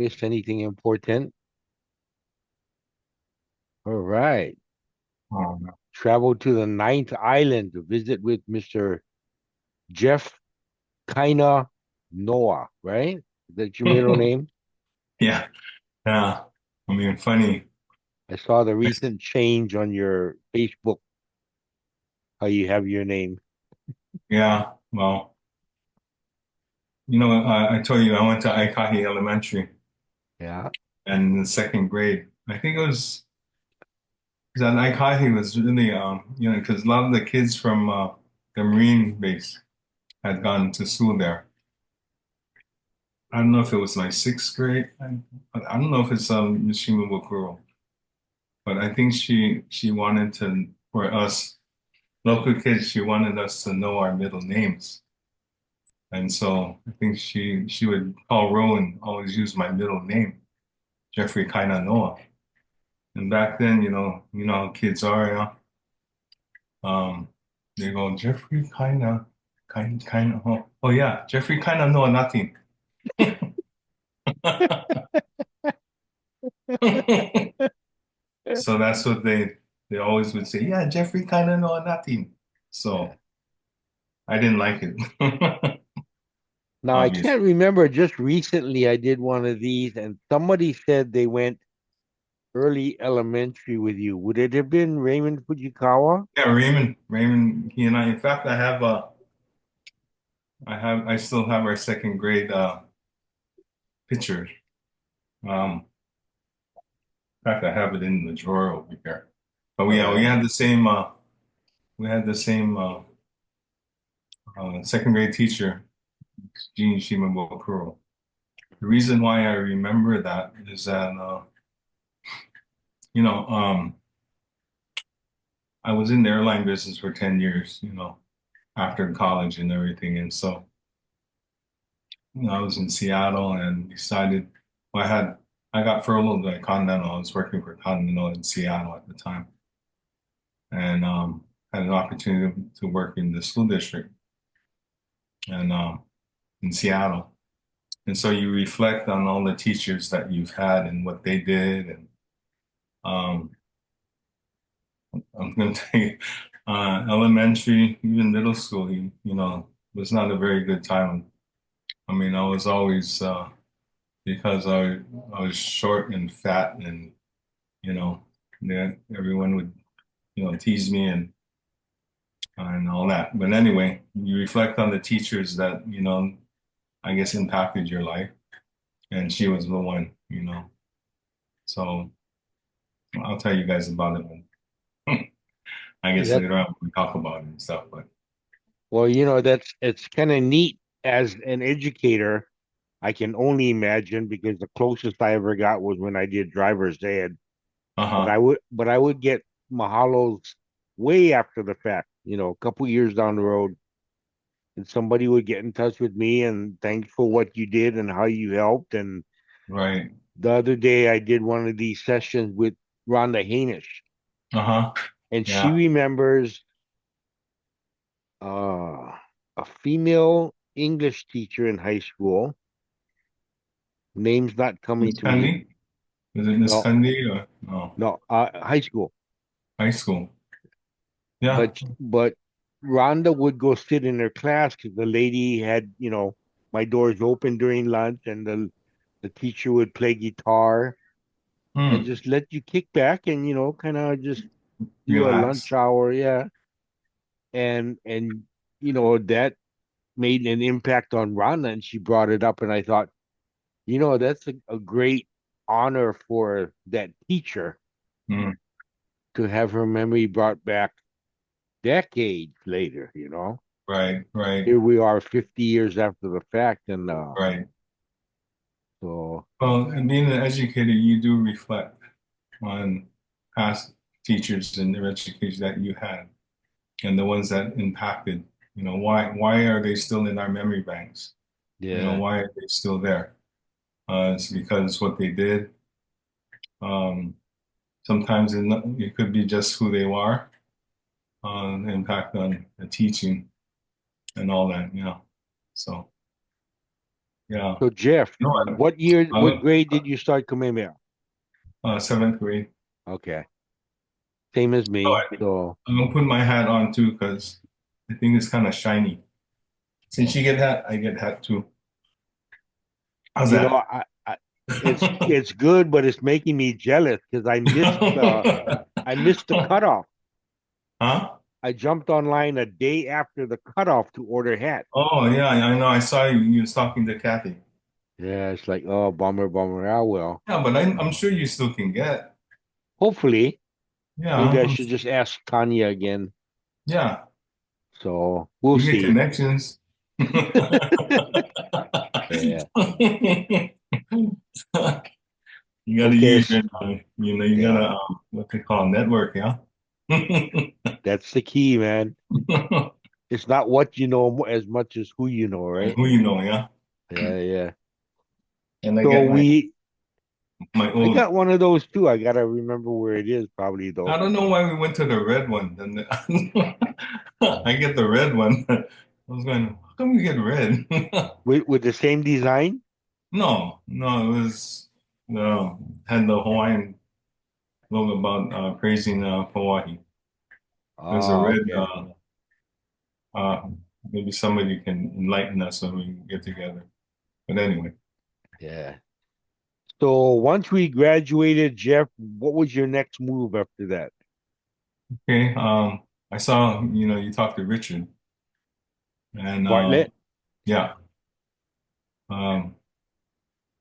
miss anything important. All right. Um, Travel to the ninth island to visit with Mr. Jeff Kaina Noah, right? Is that your middle name? yeah, yeah. I mean, funny. I saw the recent change on your Facebook, how you have your name. Yeah. Well, I told you I went to Aikahi Elementary, Yeah. and in the second grade, I think it was because Aikahi was really, because a lot of the kids from the Marine base had gone to school there. I don't know if it was my sixth grade. I don't know if it's Mishima Bokuro, but I think she wanted to for us local kids, she wanted us to know our middle names. And so I think she would call Rowan, always use my middle name, Jeffrey Kaina Noah. And back then, you know how kids are, they go, Jeffrey Kaina, oh yeah, Jeffrey Kaina Noah nothing. So that's what they always would say, yeah, Jeffrey Kaina Noah nothing. Yeah. So I didn't like it, Now I obviously. can't remember. Just recently, I did one of these, and somebody said they went early elementary with you. Would it have been Raymond Fujikawa? Yeah, Raymond, he and I, in fact, I still have our second grade picture. In fact, I have it in the drawer over here. But All we right. had the same second grade teacher, Jean Shimabukuro. The reason why I remember that is that you know, I was in the airline business for 10 years, after college and everything. And so, I was in Seattle and decided well, I got furloughed by Continental. I was working for Continental in Seattle at the time. And had an opportunity to work in the school district and in Seattle. And so you reflect on all the teachers that you've had and what they did. And um, I'm going to tell you, elementary, even middle school, was not a very good time. I mean, I was always because I was short and fat, and you know, everyone would tease me and all that. But anyway, you reflect on the teachers that I guess impacted your life, and she was the one. So I'll tell you guys about it when I guess That later on we talk about it and stuff. But well, that's it's kind of neat as an educator. I can only imagine because the closest I ever got was when I did driver's ed. But uh-huh, I would get mahalos way after the fact, a couple years down the road, and somebody would get in touch with me and thanks for what you did and how you helped. And right, the other day I did one of these sessions with Rhonda Hainish, uh-huh, and she yeah. remembers uh, a female English teacher in high school. Name's not coming Miss to me. Candy? Is it Miss No, Candy or no? no, high school. High school. Yeah. But Rhonda would go sit in her class because the lady had, my doors open during lunch, and the teacher would play guitar and Hmm. just let you kick back and kind of just do a lunch Relax. hour, yeah. And that made an impact on Rhonda, and she brought it up, and I thought, that's a great honor for that teacher Hmm. to have her memory brought back decades later. Right, right, Here we are 50 years after the fact, and right. so Well, and being an educator, you do reflect on past teachers and their education that you had and the ones that impacted. Why are they still in our memory banks? yeah, Why are they still there? It's because what they did. Um, Sometimes it could be just who they are, impact on the teaching and all that. So Yeah. So Jeff, No, what I, grade did you start Kamehameha? seventh grade. Okay, same as No, me. So, I'm gonna put my hat on too because I think it's kind of shiny. Since you get hat, I get hat too. How's you know, that? it's good, but it's making me jealous because I missed the cutoff. Huh? I jumped online a day after the cutoff to order hats. Oh yeah, I know. I saw you. You was talking to Kathy. Yeah, it's like, oh, bummer, bummer. Ah, well. Yeah, but I'm sure you still can get. Hopefully, maybe Yeah, I should just ask Tanya again. yeah. So we'll You get see. connections. Yeah. You gotta Okay. use your, you Yeah, gotta, what they call network, yeah? that's the key, man. It's not what you know as much as who you know, right? Who you know, yeah? Yeah, yeah. And I So get we, my I old, got one of those too. I gotta remember where it is, probably I though. don't know why we went to the red one. I get the red one. I was going, how come we get red? With the same design. No, no, it was, no, had the Hawaiian logo about praising Hawaii. There's a Oh, red, okay. uh, maybe somebody can enlighten us when we get together. But anyway, Yeah. So once we graduated, Jeff, what was your next move after that? okay. I saw, you talked to Richard, and Bartlett? yeah, um,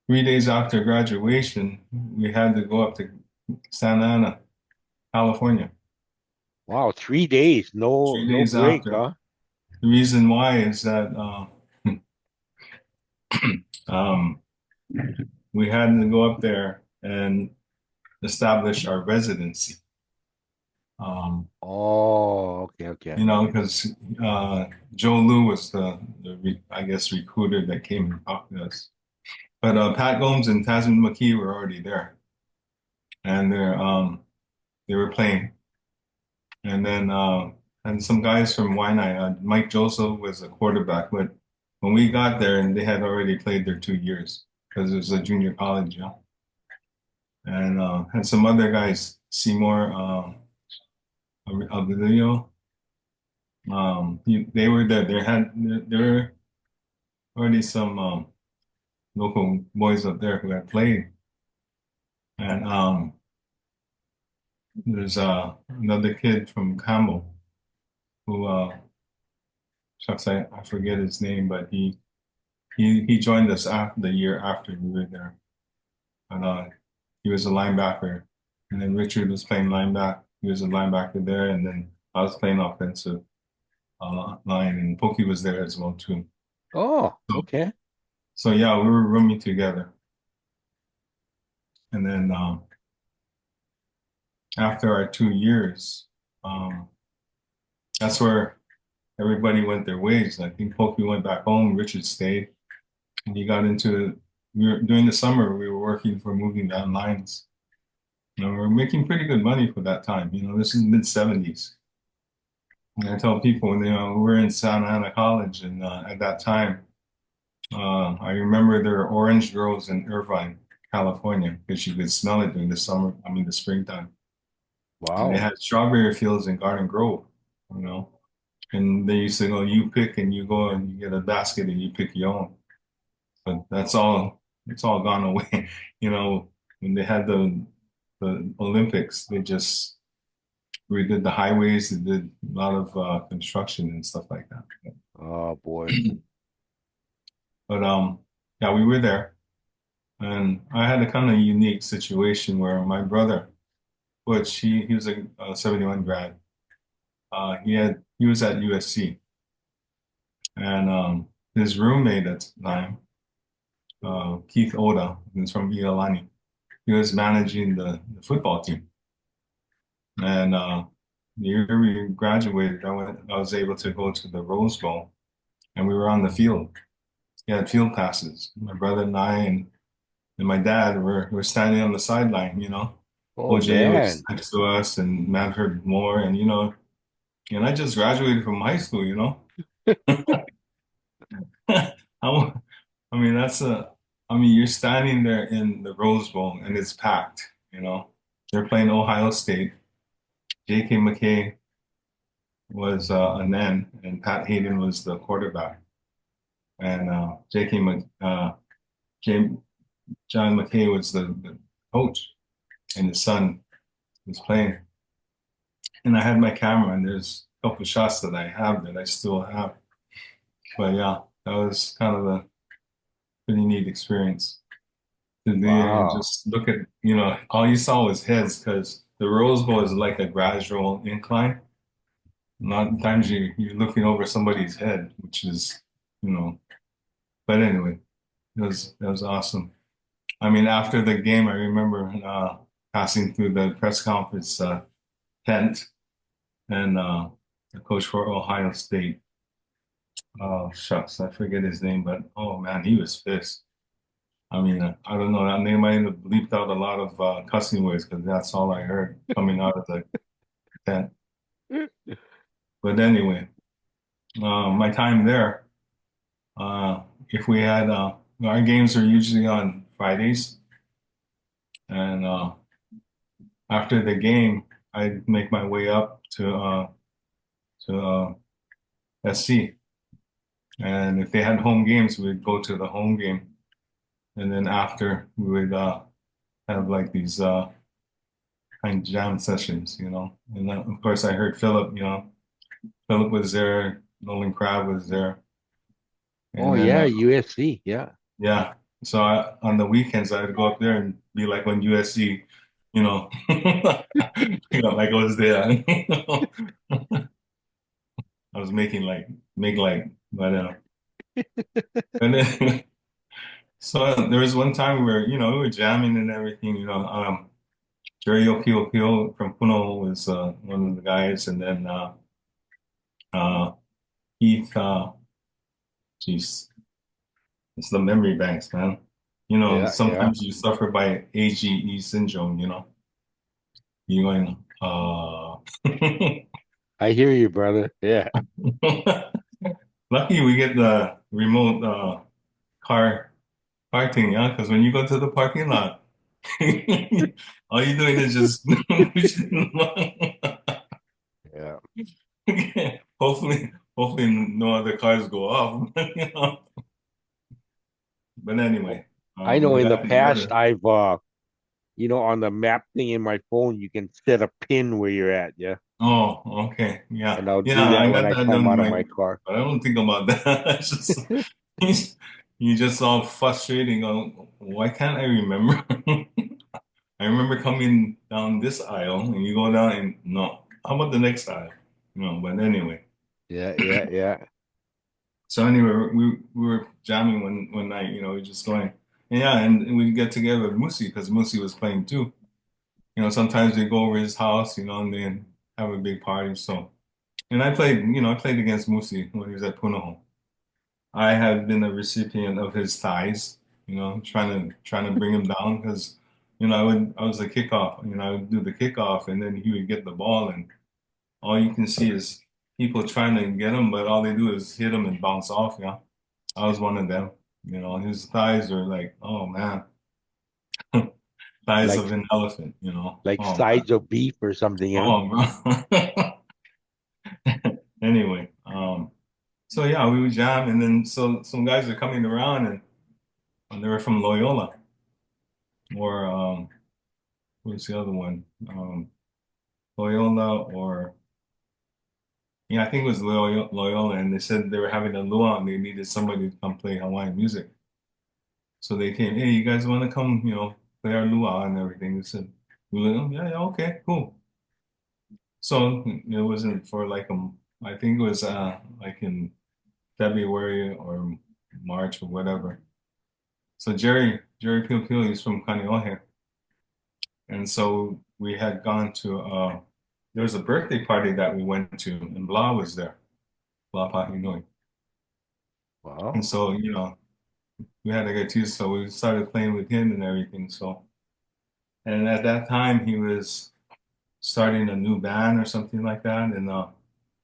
3 days after graduation, we had to go up to Santa Ana, California. Wow, 3 days. Three No days break, after. huh? The reason why is that um, we had to go up there and establish our residency. Um, Oh, okay, okay. because Joe Lou was I guess, recruiter that came and talked to us. But Pat Gomes and Tasman McKee were already there, and they were playing. And then and some guys from Waianae, Mike Joseph was a quarterback, but when we got there, and they had already played their 2 years because it was a junior college, yeah. And had some other guys, Seymour, Avilio, they were there. There were already some local boys up there who had played, and there's another kid from Campbell who shucks, I forget his name, but he joined us after the year after we were there. And he was a linebacker. And then Richard was playing linebacker. He was a linebacker there. And then I was playing offensive line, and Pokey was there as well too. Oh, So, okay. so yeah, we were rooming together. And then after our 2 years, um, that's where everybody went their ways. I think Pokey went back home. Richard stayed, and he got into. During the summer, we were working for moving down lines. We were making pretty good money for that time. This is mid 70s. And I tell people, we're in Santa Ana College, and at that time, I remember there were orange groves in Irvine, California, because you could smell it during the summer, I mean the springtime. And they Wow. had strawberry fields in Garden Grove, you know. And they used to go, you pick, and you go and you get a basket and you pick your own. But it's all gone away. When they had the Olympics, they just redid the highways, they did a lot of construction and stuff like that. Oh boy. But yeah, we were there, and I had a kind of unique situation where my brother, which he was a 71 grad, he was at USC, and his roommate at the time, Keith Oda, who's from Iolani, he was managing the football team. And the year we graduated, I was able to go to the Rose Bowl, and we were on the field. He had field passes. My brother and I and my dad were standing on the sideline. Oh OJ was man. next to us, and Manfred Moore, and and I just graduated from high school. I, wa- I mean, I mean, you're standing there in the Rose Bowl and it's packed, you know. They're playing Ohio State. J.K. McKay was an end, and Pat Hayden was the quarterback. And James, John McKay was the coach, and his son was playing. And I had my camera, and there's a couple of shots that I have that I still have. But yeah, that was kind of a pretty neat experience to be there and Wow. just look at, all you saw was heads because the Rose Bowl is like a gradual incline. A lot of times you're looking over somebody's head, which is, you know, but anyway, it was awesome. I mean, after the game, I remember passing through the press conference tent and the coach for Ohio State. Oh, shucks, I forget his name, but oh man, he was pissed. I mean, I don't know. They might have bleeped out a lot of cussing words because that's all I heard coming out of the tent. But anyway, my time there, if we had our games are usually on Fridays, and after the game, I'd make my way up to SC, and if they had home games, we'd go to the home game, and then after we would have like these kind of jam sessions, And then, of course, I heard Philip, Philip was there, Nolan Crab was there, Oh and then yeah, USC. Yeah. yeah. So on the weekends, I'd go up there and be like when USC, you know, like I was there. I was making like make like, but and then so there was one time where we were jamming and everything. Jerry Pio from Puno was one of the guys, and then uh, Heath. Jeez, it's the memory banks, man. Yeah, yeah. Sometimes you suffer by AGE syndrome. You're going, I hear you, brother. Yeah. lucky we get the remote car parking, yeah, because when you go to the parking lot, all you're doing is just pushing Yeah. hopefully no other cars go off. But Oh, anyway, I know we in the got past together. I've on the map thing in my phone you can set a pin where you're at, yeah. Oh, okay. Yeah. And I'll do Yeah, that I when got I that come done out of like, my car. but I don't think about that. It's just you just all frustrating on why can't I remember? I remember coming down this aisle and you go down and no. How about the next aisle? But anyway. Yeah, yeah, yeah. So anyway, we were jamming one night, we just going. And yeah, and we'd get together with Musi because Musi was playing too. Sometimes we go over his house, and then have a big party. So and I played against Musi when he was at Punahou. I had been a recipient of his thighs, trying to bring him down because, I was the kickoff, I would do the kickoff and then he would get the ball and all you can see is people trying to get him, but all they do is hit him and bounce off. Yeah, I was one of them. His thighs are like, oh man, thighs of Like an elephant. like Oh man, sides of beef or something, huh? oh bro. Anyway, so yeah, we would jam, and then so some guys are coming around, and they were from Loyola, or what's the other one? Loyola, or yeah, I think it was Loyola, and they said they were having a luau and they needed somebody to come play Hawaiian music. So they came, hey, you guys want to come, play our luau and everything? They said, we were like, oh, yeah, yeah, okay, cool. So it wasn't for like I think it was like in February or March or whatever. So Jerry Pil Pil, he's from Kaneohe. And so we had gone to there was a birthday party that we went to, and Blah was there, Blah Pahinui. And Wow. so, we had to get used, so we started playing with him and everything. So, and at that time, he was starting a new band or something like that.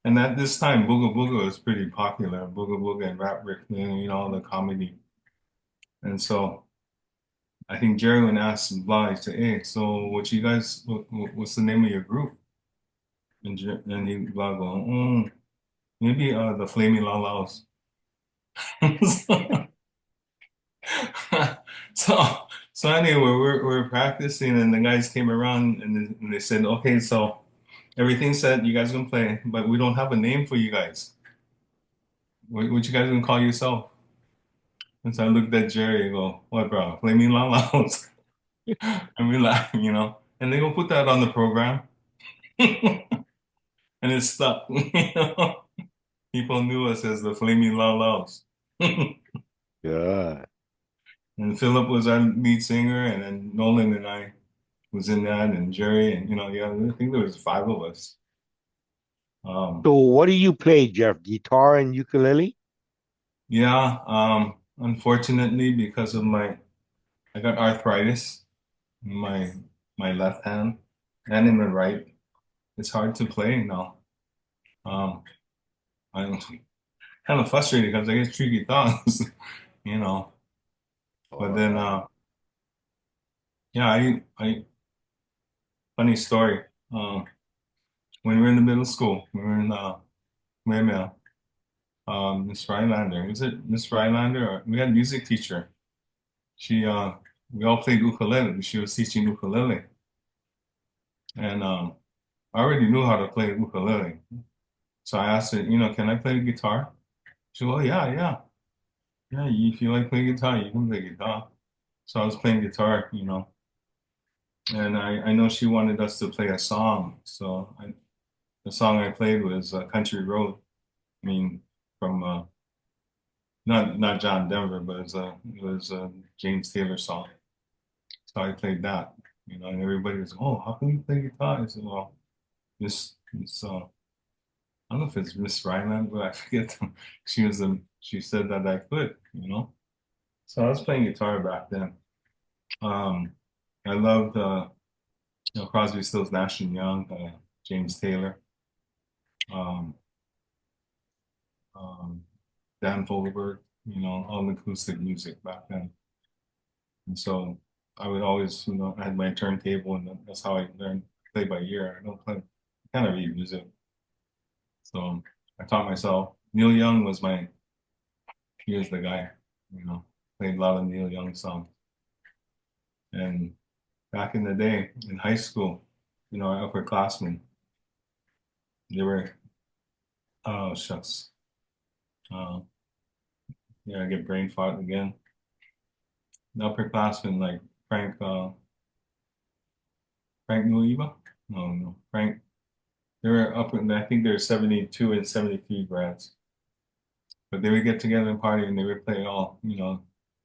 And at this time, Booga Booga was pretty popular. Booga Booga and Rap Rick, all the comedy. And so I think Jerry would ask Bly, say, "Hey, so what's the name of your group?" And he Bly go, maybe the Flaming Low Lows. So, so anyway, we're practicing, and the guys came around and they said, "Okay, so everything's set. You guys can play, but we don't have a name for you guys. What you guys gonna call yourself?" And so I looked at Jerry and go, "What, bro? Flaming Loud Louds?" And we laugh, And they gonna put that on the program, and it stuck. People knew us as the Flaming Loud Louds. Good. And Philip was our lead singer, and then Nolan and I was in that, and Jerry, and yeah, I think there was five of us. Um, So what do you play, Jeff? Guitar and ukulele? yeah, unfortunately, because of I got arthritis in my left hand and in the right. It's hard to play now. Um, I'm kind of frustrated because I get three guitars, you know. But All then, right. yeah, funny story. When we were in the middle school, we were in Waymea, Miss Rylander. Is it Miss Rylander? Or, we had a music teacher. She, we all played ukulele. She was teaching ukulele, and I already knew how to play ukulele. So I asked her, can I play guitar? She goes, oh yeah, yeah, yeah. If you like playing guitar, you can play guitar. So I was playing guitar, and I know she wanted us to play a song. So the song I played was Country Road. I mean, from not John Denver, but it was a James Taylor song. So I played that, and everybody was, oh, how can you play guitar? I said, well, this I don't know if it's Miss Ryland, but I forget. She said that I could. So I was playing guitar back then. Um, I loved Crosby, Stills, Nash and Young, James Taylor, um, um, Dan Fogelberg, all acoustic music back then. And so I would always, I had my turntable, and that's how I learned to play by ear. I don't play, I kind of read music. So I taught myself. Neil Young was he was the guy, you know, played a lot of Neil Young songs. And back in the day in high school, our upperclassmen, they were, oh, shucks. Uh, yeah, I get brain fart again. The upperclassmen like Frank Nuiva? No, no, Frank. They were up in, I think they're 72 and 73 grads. But they would get together and party and they would play all,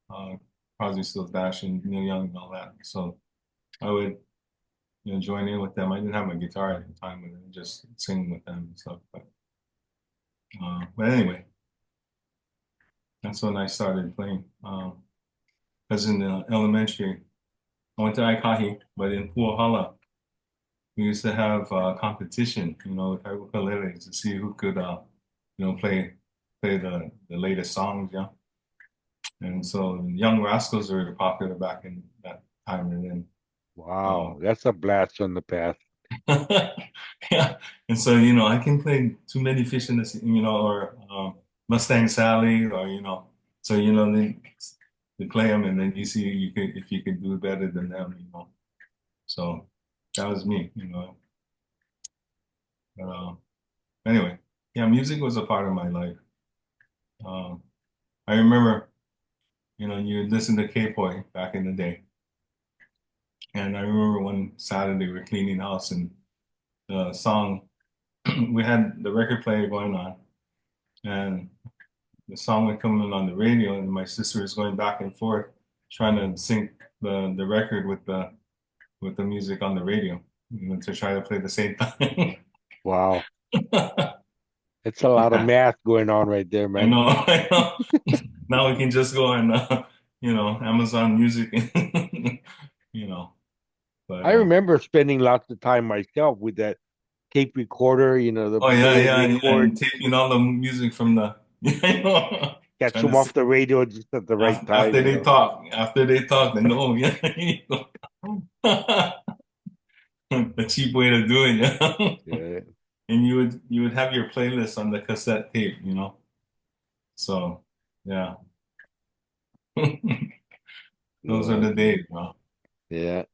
uh, Crosby, Stills, Nash and Neil Young and all that. So I would, join in with them. I didn't have my guitar at the time, but I would just sing with them and stuff. But anyway, that's when I started playing. Because in the elementary, I went to Aikahi, but in Puahala, we used to have competition, with our ukuleles to see who could, play the latest songs, yeah. And so Young Rascals were popular back in that time, and then Wow, um, that's a blast from the past. yeah. And so I can play Too Many Fish in the Sea, or Mustang Sally, or so then you play them, and then you see if you could do better than them. So that was me. But, anyway, yeah, music was a part of my life. Um, I remember, you listen to K-Poi back in the day, and I remember one Saturday we are cleaning house, and the song we had the record player going on, and the song would come in on the radio, and my sister was going back and forth trying to sync the record with the music on the radio, to try to play the same time. Wow, it's a lot of Yeah, math going on right there, I man. know, I know. Now we can just go on, Amazon Music, you know. But I remember spending lots of time myself with that tape recorder, the oh yeah, little yeah, yeah, record. and taping all the music from the, yeah, I know. Catch And them off the radio just at the right time, after you they know. talk, they know, yeah, the cheap way to do it, yeah. Yeah. And you would have your playlist on the cassette tape, So yeah, those are No, the that's neat. days, bro. Yeah.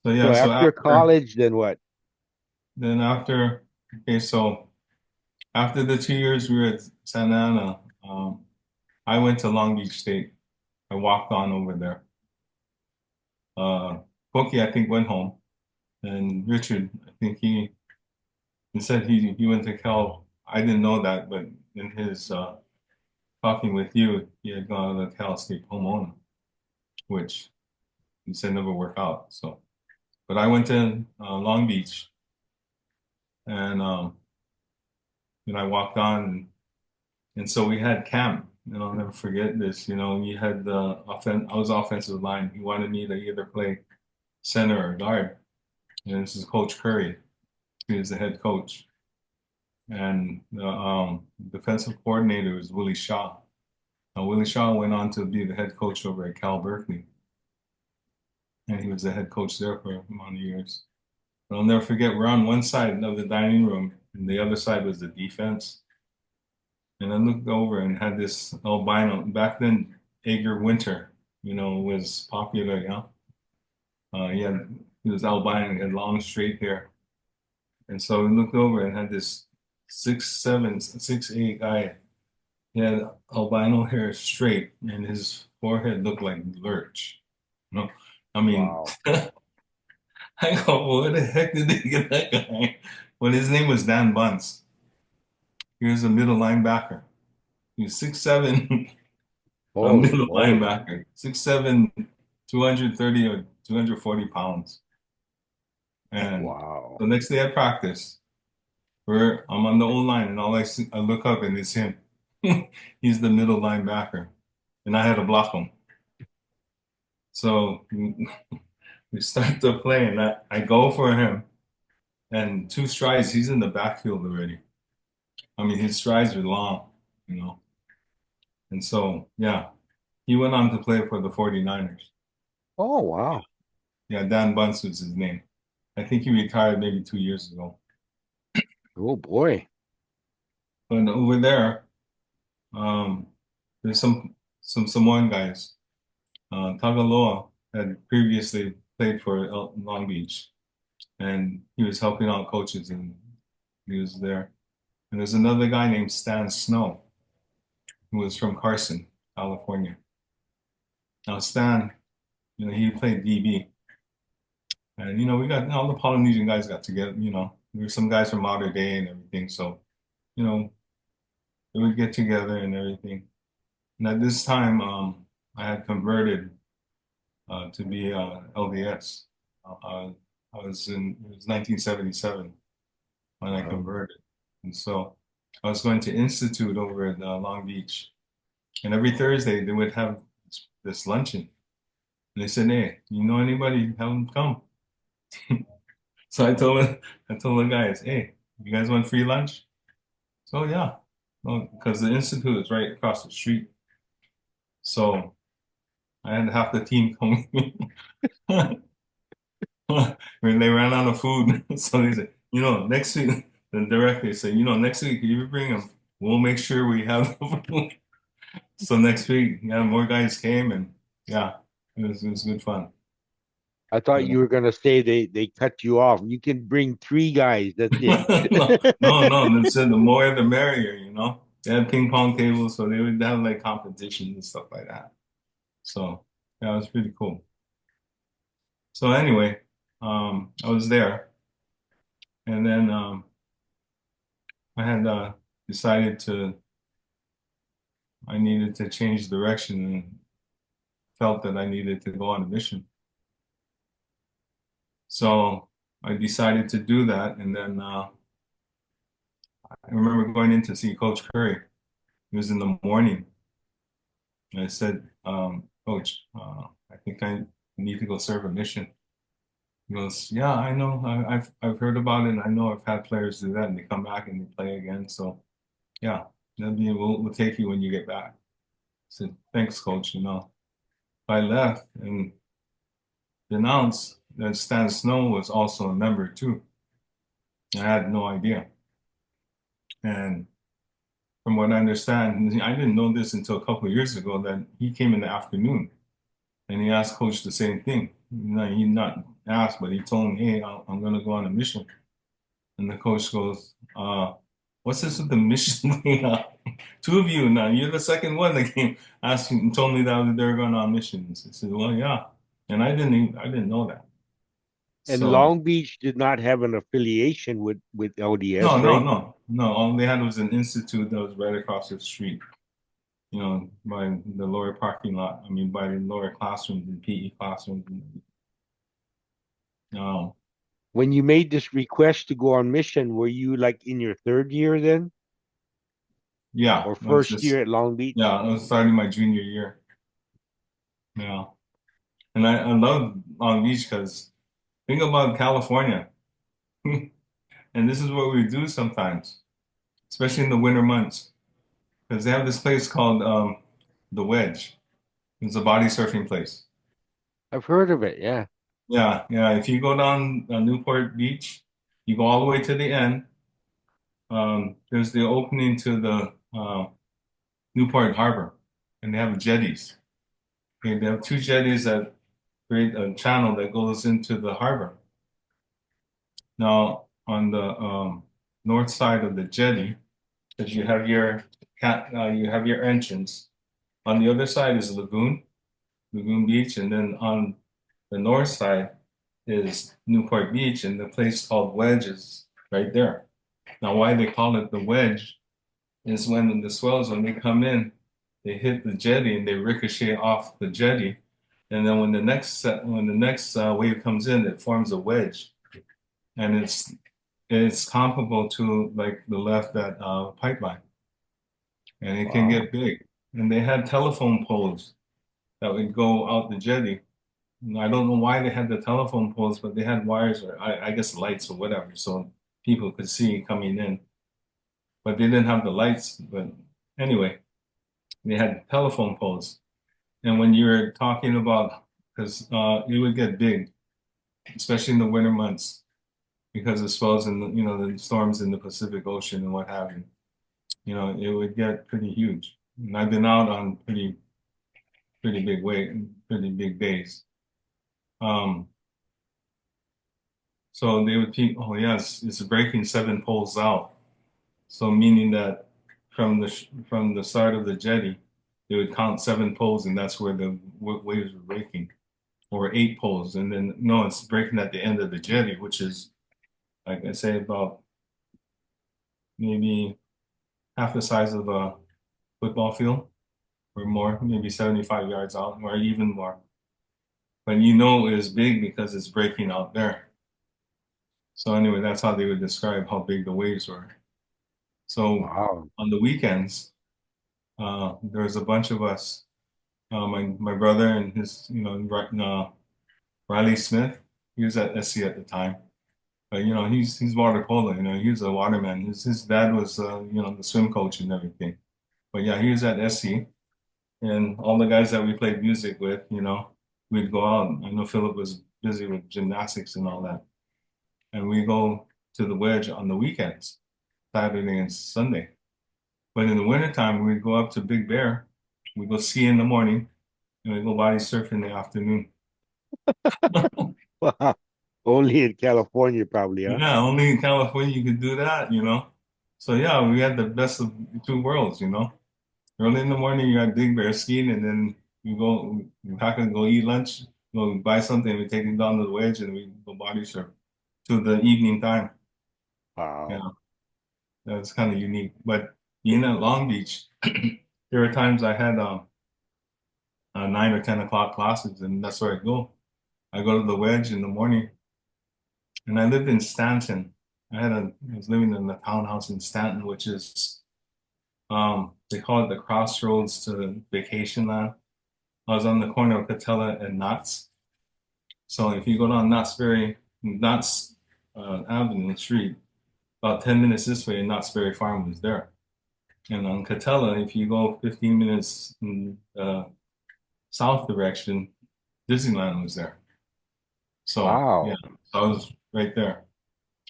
So So yeah, so after after college, then what? then after okay, so after the 2 years we were at Santa Ana, I went to Long Beach State. I walked on over there. Uh, Pokey, I think, went home, and Richard, I think he said he went to Cal. I didn't know that, but in his talking with you, he had gone to Cal State Pomona, which he said never worked out. So, but I went to Long Beach, and I walked on, and so we had camp. And I'll never forget this. You had the I was offensive line. He wanted me to either play center or guard, and this is Coach Curry. He was the head coach, and the defensive coordinator was Willie Shaw. Now, Willie Shaw went on to be the head coach over at Cal Berkeley, and he was the head coach there for a amount of years. But I'll never forget, we're on one side of the dining room, and the other side was the defense. And I looked over and had this albino. Back then, Edgar Winter, was popular, he was albino, he had long straight hair. And so we looked over and had this 6'7", 6'8" guy. He had albino hair straight, and his forehead looked like lurch. You know, I mean, Wow. I go, well, where the heck did they get that guy? Well, his name was Dan Bunce. He was a middle linebacker. He was 6'7", a Holy middle moly. linebacker, 6'7", 230 or 240 pounds. And Wow. the next day at practice, where I'm on the O line, and all I see, I look up and it's him. He's the middle linebacker, and I had to block him. So we start to play, and I go for him, and two strides, he's in the backfield already. I mean, his strides were long, you know. And so, yeah, he went on to play for the 49ers. Oh, wow. Yeah, Dan Bunce was his name. I think he retired maybe 2 years ago. Oh boy. But over there, um, there's some Samoan guys. Tagaloa had previously played for Long Beach, and he was helping out coaches, and he was there. And there's another guy named Stan Snow, who was from Carson, California. Now Stan, he played DB, and we got all the Polynesian guys got together. There were some guys from Mater Dei and everything, so you know they would get together and everything. And at this time, I had converted to be LDS. It was 1977 when I Wow. converted. And so I was going to Institute over at Long Beach. And every Thursday they would have this luncheon. And they said, hey, you know anybody? Have them come. So I told the guys, hey, you guys want free lunch? So yeah. Well, because the Institute is right across the street. So I had half the team coming. When they ran out of food, so they said, next week, the director said, next week, if you bring them, we'll make sure we have the food. So next week, yeah, more guys came, and yeah, it was good fun. I thought But you were gonna say they cut you off. You can bring three guys. That's it. no, no, no. They said the more the merrier. They had ping pong tables, so they would have like competitions and stuff like that. So yeah, it was pretty cool. So anyway, I was there, and then I had decided I needed to change direction and felt that I needed to go on a mission. So I decided to do that. And then I remember going in to see Coach Curry. It was in the morning. And I said, Coach, I think I need to go serve a mission. He goes, yeah, I know. I've heard about it. And I know I've had players do that and they come back and they play again. So yeah. We'll take you when you get back. I said, thanks, coach. I left and announced that Stan Snow was also a member too. I had no idea. And from what I understand, I didn't know this until a couple of years ago that he came in the afternoon and he asked coach the same thing. He not asked, but he told him, "Hey, I'm going to go on a mission." And the coach goes, "What's this with the mission thing? Two of you now. You're the second one that came asked and told me that they were going on missions." I said, "Well, yeah," and I didn't know that. And So Long Beach did not have an affiliation with no, LDS, no, right? no, no. All they had was an institute that was right across the street. By the lower parking lot. I mean, by the lower classrooms and PE classrooms. Um, When you made this request to go on mission, were you like in your third year then, yeah, or that's first year just at Long yeah. Beach? I was starting my junior year. Yeah, and I love Long Beach because think about California, and this is what we do sometimes, especially in the winter months, because they have this place called the Wedge. It's a body surfing place. I've heard of it. Yeah, Yeah, yeah. If you go down Newport Beach, you go all the way to the end. There's the opening to the Newport Harbor, and they have jetties. Okay, they have two jetties that create a channel that goes into the harbor. Now, on the north side of the jetty, because you have your entrance. On the other side is Lagoon Beach, and then on the north side is Newport Beach, and the place called Wedge is right there. Now, why they call it the Wedge is when the swells, when they come in, they hit the jetty and they ricochet off the jetty, and then when the next wave comes in, it forms a wedge, and it's comparable to like the left that pipeline, and it can wow. get big. And they had telephone poles that would go out the jetty. And I don't know why they had the telephone poles, but they had wires or I guess lights or whatever, so people could see coming in. But they didn't have the lights. But anyway, they had telephone poles. And when you were talking about, because it would get big, especially in the winter months, because of swells and the storms in the Pacific Ocean and what have you. It would get pretty huge. And I've been out on pretty big days. Um, so they would keep, oh yes, it's breaking seven poles out. So meaning that from the start of the jetty, they would count seven poles, and that's where the waves were breaking. Or eight poles, and then no, it's breaking at the end of the jetty, which is like I say about maybe half the size of a football field or more, maybe 75 yards out, or even more. But it's big because it's breaking out there. So anyway, that's how they would describe how big the waves were. So Wow. on the weekends, there was a bunch of us, my brother and his, Riley Smith. He was at SC at the time. But he's water polo. He was a waterman. His dad was the swim coach and everything. But yeah, he was at SC, and all the guys that we played music with, we'd go out. I know Philip was busy with gymnastics and all that, and we go to the Wedge on the weekends, Saturday and Sunday. But in the wintertime, we'd go up to Big Bear. We go ski in the morning, and we go body surf in the afternoon. Wow. Only in California, probably, huh? Yeah, only in California you could do that. So yeah, we had the best of two worlds. Early in the morning you had Big Bear skiing, and then we pack and go eat lunch, go buy something, we take it down to the wedge, and we go body surf to the evening time. Wow. Yeah, that's kind of unique. But being at Long Beach, there were times I had 9 or 10 o'clock classes, and that's where I go. I go to the wedge in the morning, and I lived in Stanton. I was living in a townhouse in Stanton, which is they call it the crossroads to vacation land. I was on the corner of Catella and Knott's. So if you go down Knott's Avenue Street, about 10 minutes this way, and Knott's Berry Farm was there. And on Catella, if you go 15 minutes in south direction, Disneyland was there. So yeah, Wow. so I was right there.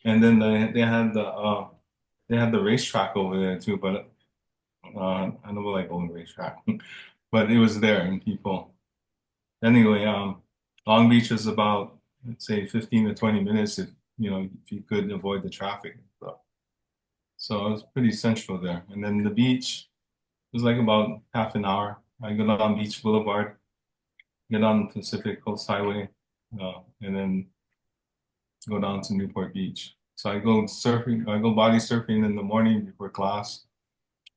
And then they had the racetrack over there too, but I never like going racetrack, but it was there and people. Anyway, Long Beach is about let's say 15 to 20 minutes if if you could avoid the traffic. So it was pretty central there. And then the beach was like about half an hour. I go down Beach Boulevard, get on the Pacific Coast Highway, and then go down to Newport Beach. So I go surfing, I go body surfing in the morning before class,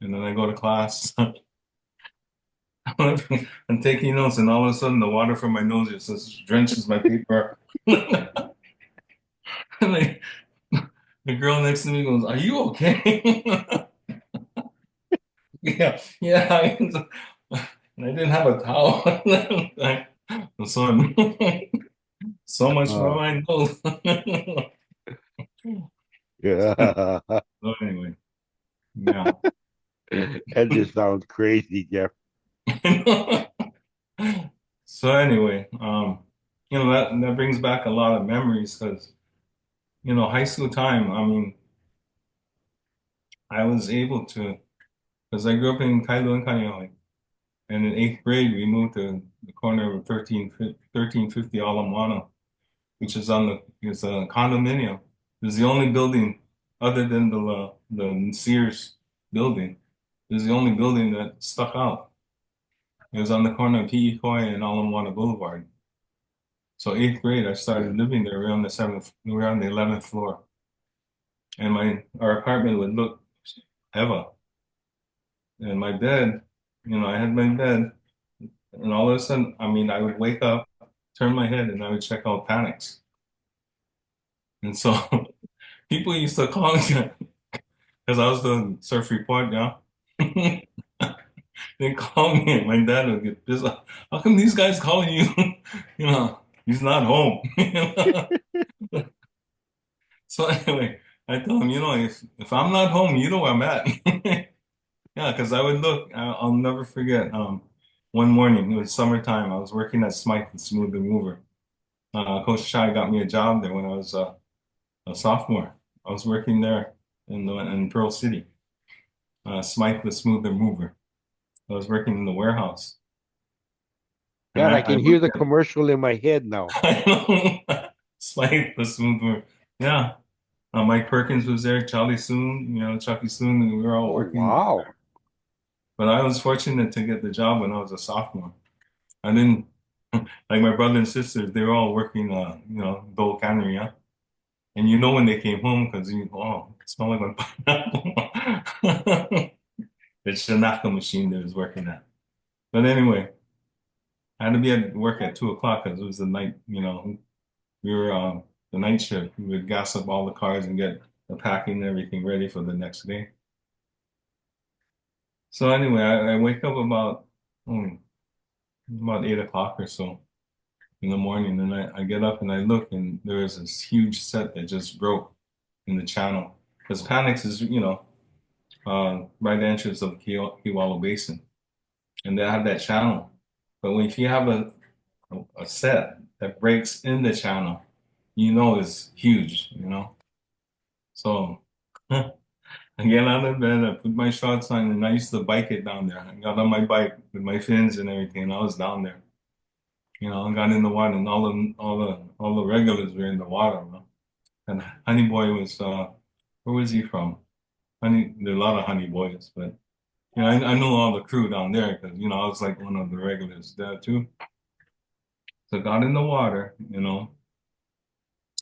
and then I go to class. I'm taking notes, and all of a sudden the water from my nose just drenches my paper. And the girl next to me goes, "Are you okay?" Yeah, yeah. And I didn't have a towel. Like, so, so much for Uh, my nose. yeah. So anyway, yeah. That just sounds crazy, Jeff. So anyway, that brings back a lot of memories because high school time. I mean, I was able to because I grew up in Kailo and Kaneohe, and in eighth grade we moved to the corner of 1350 Ala, which is on the it's a condominium. It's the only building other than the Sears building. It's the only building that stuck out. It was on the corner of P.E. Koi and Ala Boulevard. So eighth grade, I started living there around around the 11th floor, and my our apartment would look Eva. And my bed, I had my bed, and all of a sudden, I mean, I would wake up, turn my head, and I would check out Panics. And so people used to call me because I was the surf report, yeah. They call me, and my dad would get pissed. How come these guys calling you? He's not home. So anyway, I told him, if I'm not home, you know where I'm at. Yeah, because I would look. I'll never forget. One morning, it was summertime. I was working at Smythe and Smooth and Mover. Coach Shai got me a job there when I was a sophomore. I was working there in Pearl City. Smythe the Smooth and Mover. I was working in the warehouse, and God, I I can hear looked the at. commercial in my head now. I know, Smythe the Smooth Mover. Yeah, Mike Perkins was there. Charlie Soon, Chucky Soon, and we were all Oh, working. wow. But I was fortunate to get the job when I was a sophomore. I didn't like my brother and sisters. They were all working, Dole Cannery, yeah. And when they came home because it smelled like my pineapple. It's the Naka machine they was working at. But anyway, I had to be at work at 2 o'clock because it was the night. We were the night shift. We would gas up all the cars and get the packing and everything ready for the next day. So anyway, I wake up hmm, about 8 o'clock or so in the morning, and I get up and I look, and there is this huge set that just broke in the channel. Because Panics is, right the entrance of the Kewalo Basin, and they have that channel. But if you have a set that breaks in the channel, it's huge. So I get out of bed, I put my shorts on, and I used to bike it down there. I got on my bike with my fins and everything, and I was down there. I got in the water, and all the regulars were in the water. And Honey Boy was where was he from? There are a lot of Honey Boys, but I knew all the crew down there because I was like one of the regulars there too. So I got in the water, and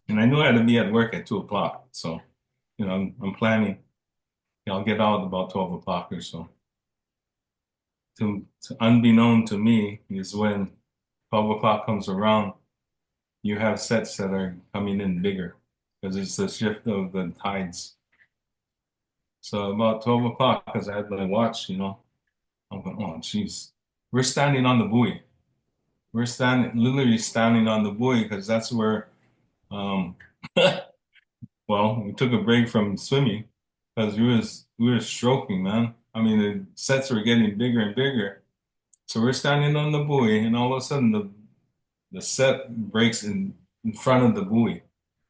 I knew I had to be at work at 2 o'clock. So I'm planning. I'll get out about 12 o'clock or so. To unbeknown to me is when 12 o'clock comes around, you have sets that are coming in bigger because it's the shift of the tides. So about 12 o'clock, because I had my watch, I'm going, oh, jeez. We're standing on the buoy. We're literally standing on the buoy because that's where, um, well, we took a break from swimming because we were stroking, man. I mean, the sets were getting bigger and bigger. So we're standing on the buoy, and all of a sudden the set breaks in front of the buoy,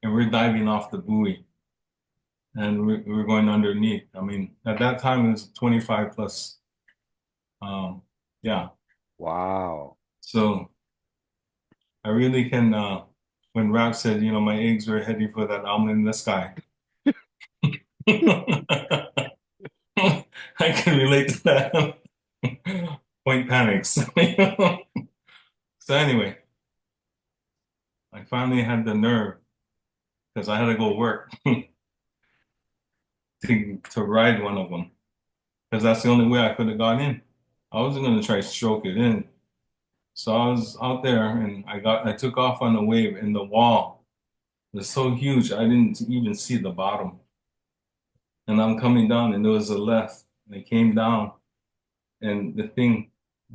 and we're diving off the buoy, and we're going underneath. I mean, at that time it was 25 plus. Um, yeah. Wow. So I really can. When Rap said, you know, my eggs were heading for that omelet in the sky, I can relate to that. Point panics. So anyway, I finally had the nerve because I had to go work to ride one of them because that's the only way I could have gone in. I wasn't gonna try to stroke it in. So I was out there and I took off on the wave and the wall was so huge I didn't even see the bottom. And I'm coming down and there was a left. And I came down and the thing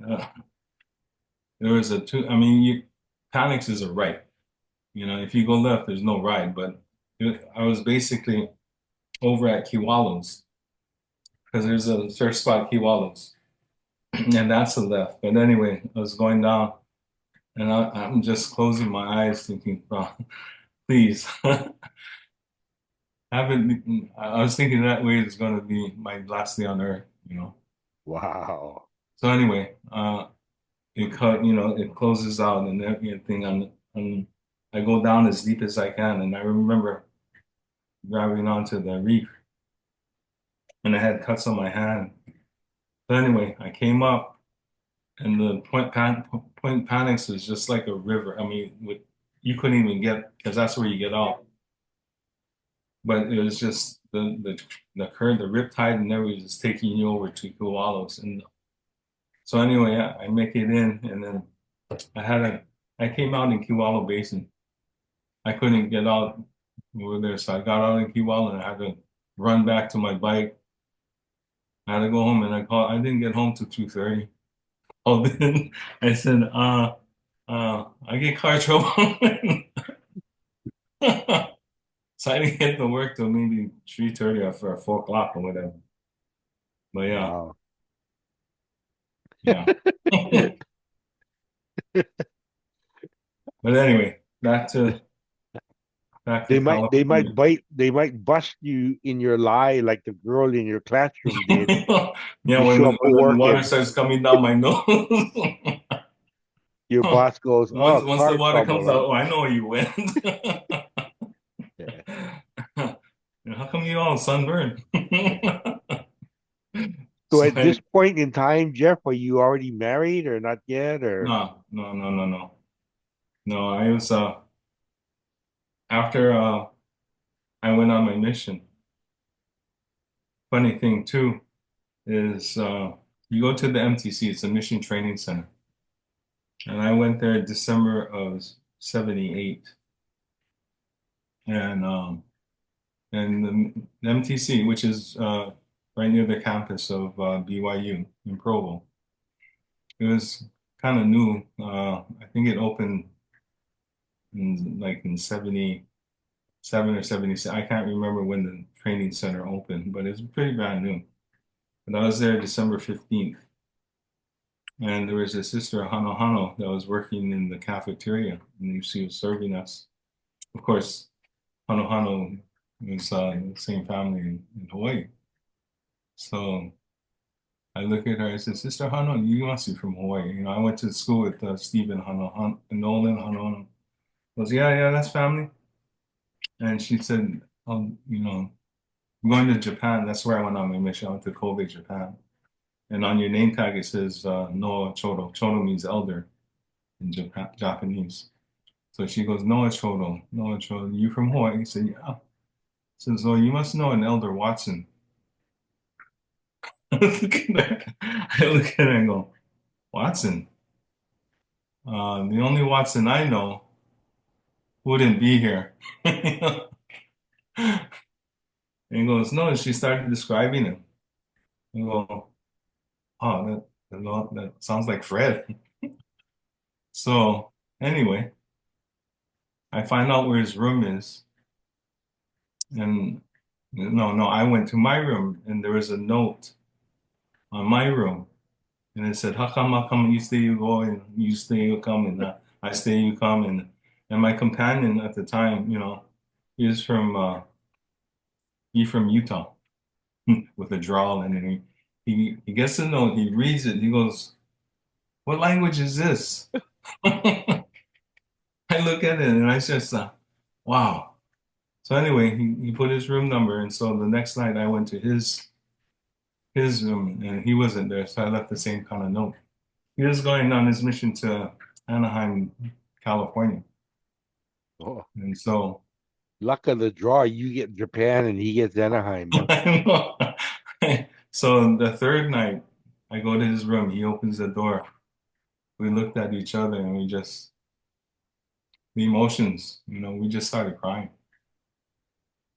uh, there was a two. I mean, Panics is a right. You know, if you go left, there's no right. But I was basically over at Kiwalos because there's a surf spot Kiwalos, and that's the left. But anyway, I was going down, and I'm just closing my eyes, thinking, oh, please, haven't. I was thinking that way is going to be my last day on Earth. You know. Wow. So anyway, it cut. You know, it closes out and everything. I go down as deep as I can, and I remember driving onto the reef, and I had cuts on my hand. But anyway, I came up, and the Point Panics was just like a river. I mean, you couldn't even get because that's where you get off. But it was just the current, the riptide, and everything was just taking you over to Koalos. And so anyway, I make it in, and then I had a I came out in Kewalo Basin. I couldn't get out over there, so I got out in Kewalo and I had to run back to my bike. I had to go home, and I didn't get home till 2:30. Oh, then I said, I get car trouble. So I didn't get to work till maybe 3:30 or 4 o'clock or whatever. But yeah, Wow. yeah. But anyway, back to They California. might bust you in your lie like the girl in your classroom did. Yeah, You show up for when the work water and starts coming down my nose. your boss goes, "Oh, Once the car water comes trouble, out, oh, I know where you went. huh?" How come you all sunburned? So So at this point in time, Jeff, are you already married or not yet? Or no. No, I was after I went on my mission. Funny thing too is you go to the MTC, it's a mission training center. And I went there December of 78. And the MTC, which is right near the campus of BYU in Provo. It was kind of new. I think it opened in 77 or 76. I can't remember when the training center opened, but it's pretty brand new. But I was there December 15th, and there was a sister, Hano Hano, that was working in the cafeteria, and she was serving us. Of course, Hano Hano was the same family in Hawaii. So I look at her, I said, Sister Hano, you must be from Hawaii. You know, I went to school with Stephen Nolan Hano. I was, yeah, that's family. And she said, you know, I'm going to Japan. That's where I went on my mission. I went to Kobe, Japan. And on your name tag, it says Noah Chodo. Chodo means elder in Japanese. So she goes, Noah Chodo, you from Hawaii? I said, yeah. Says, oh, you must know an elder Watson. I look at her, I look at her and go, Watson? The only Watson I know wouldn't be here. And he goes, no, she started describing him. I go, oh, that sounds like Fred. So anyway, I find out where his room is. And no, I went to my room and there was a note on my room. And it said, how come you stay, you go, and you stay, you come, and I stay, you come. And my companion at the time, he was from Utah with a drawl. And then he gets the note, he reads it, he goes, what language is this? I look at it and I just, wow. So anyway, he put his room number. And so the next night I went to his room and he wasn't there. So I left the same kind of note. He was going on his mission to Anaheim, California. Oh, And so luck of the draw, you get Japan and he gets Anaheim, huh? I know. So the third night, I go to his room. He opens the door. We looked at each other and the emotions, we just started crying.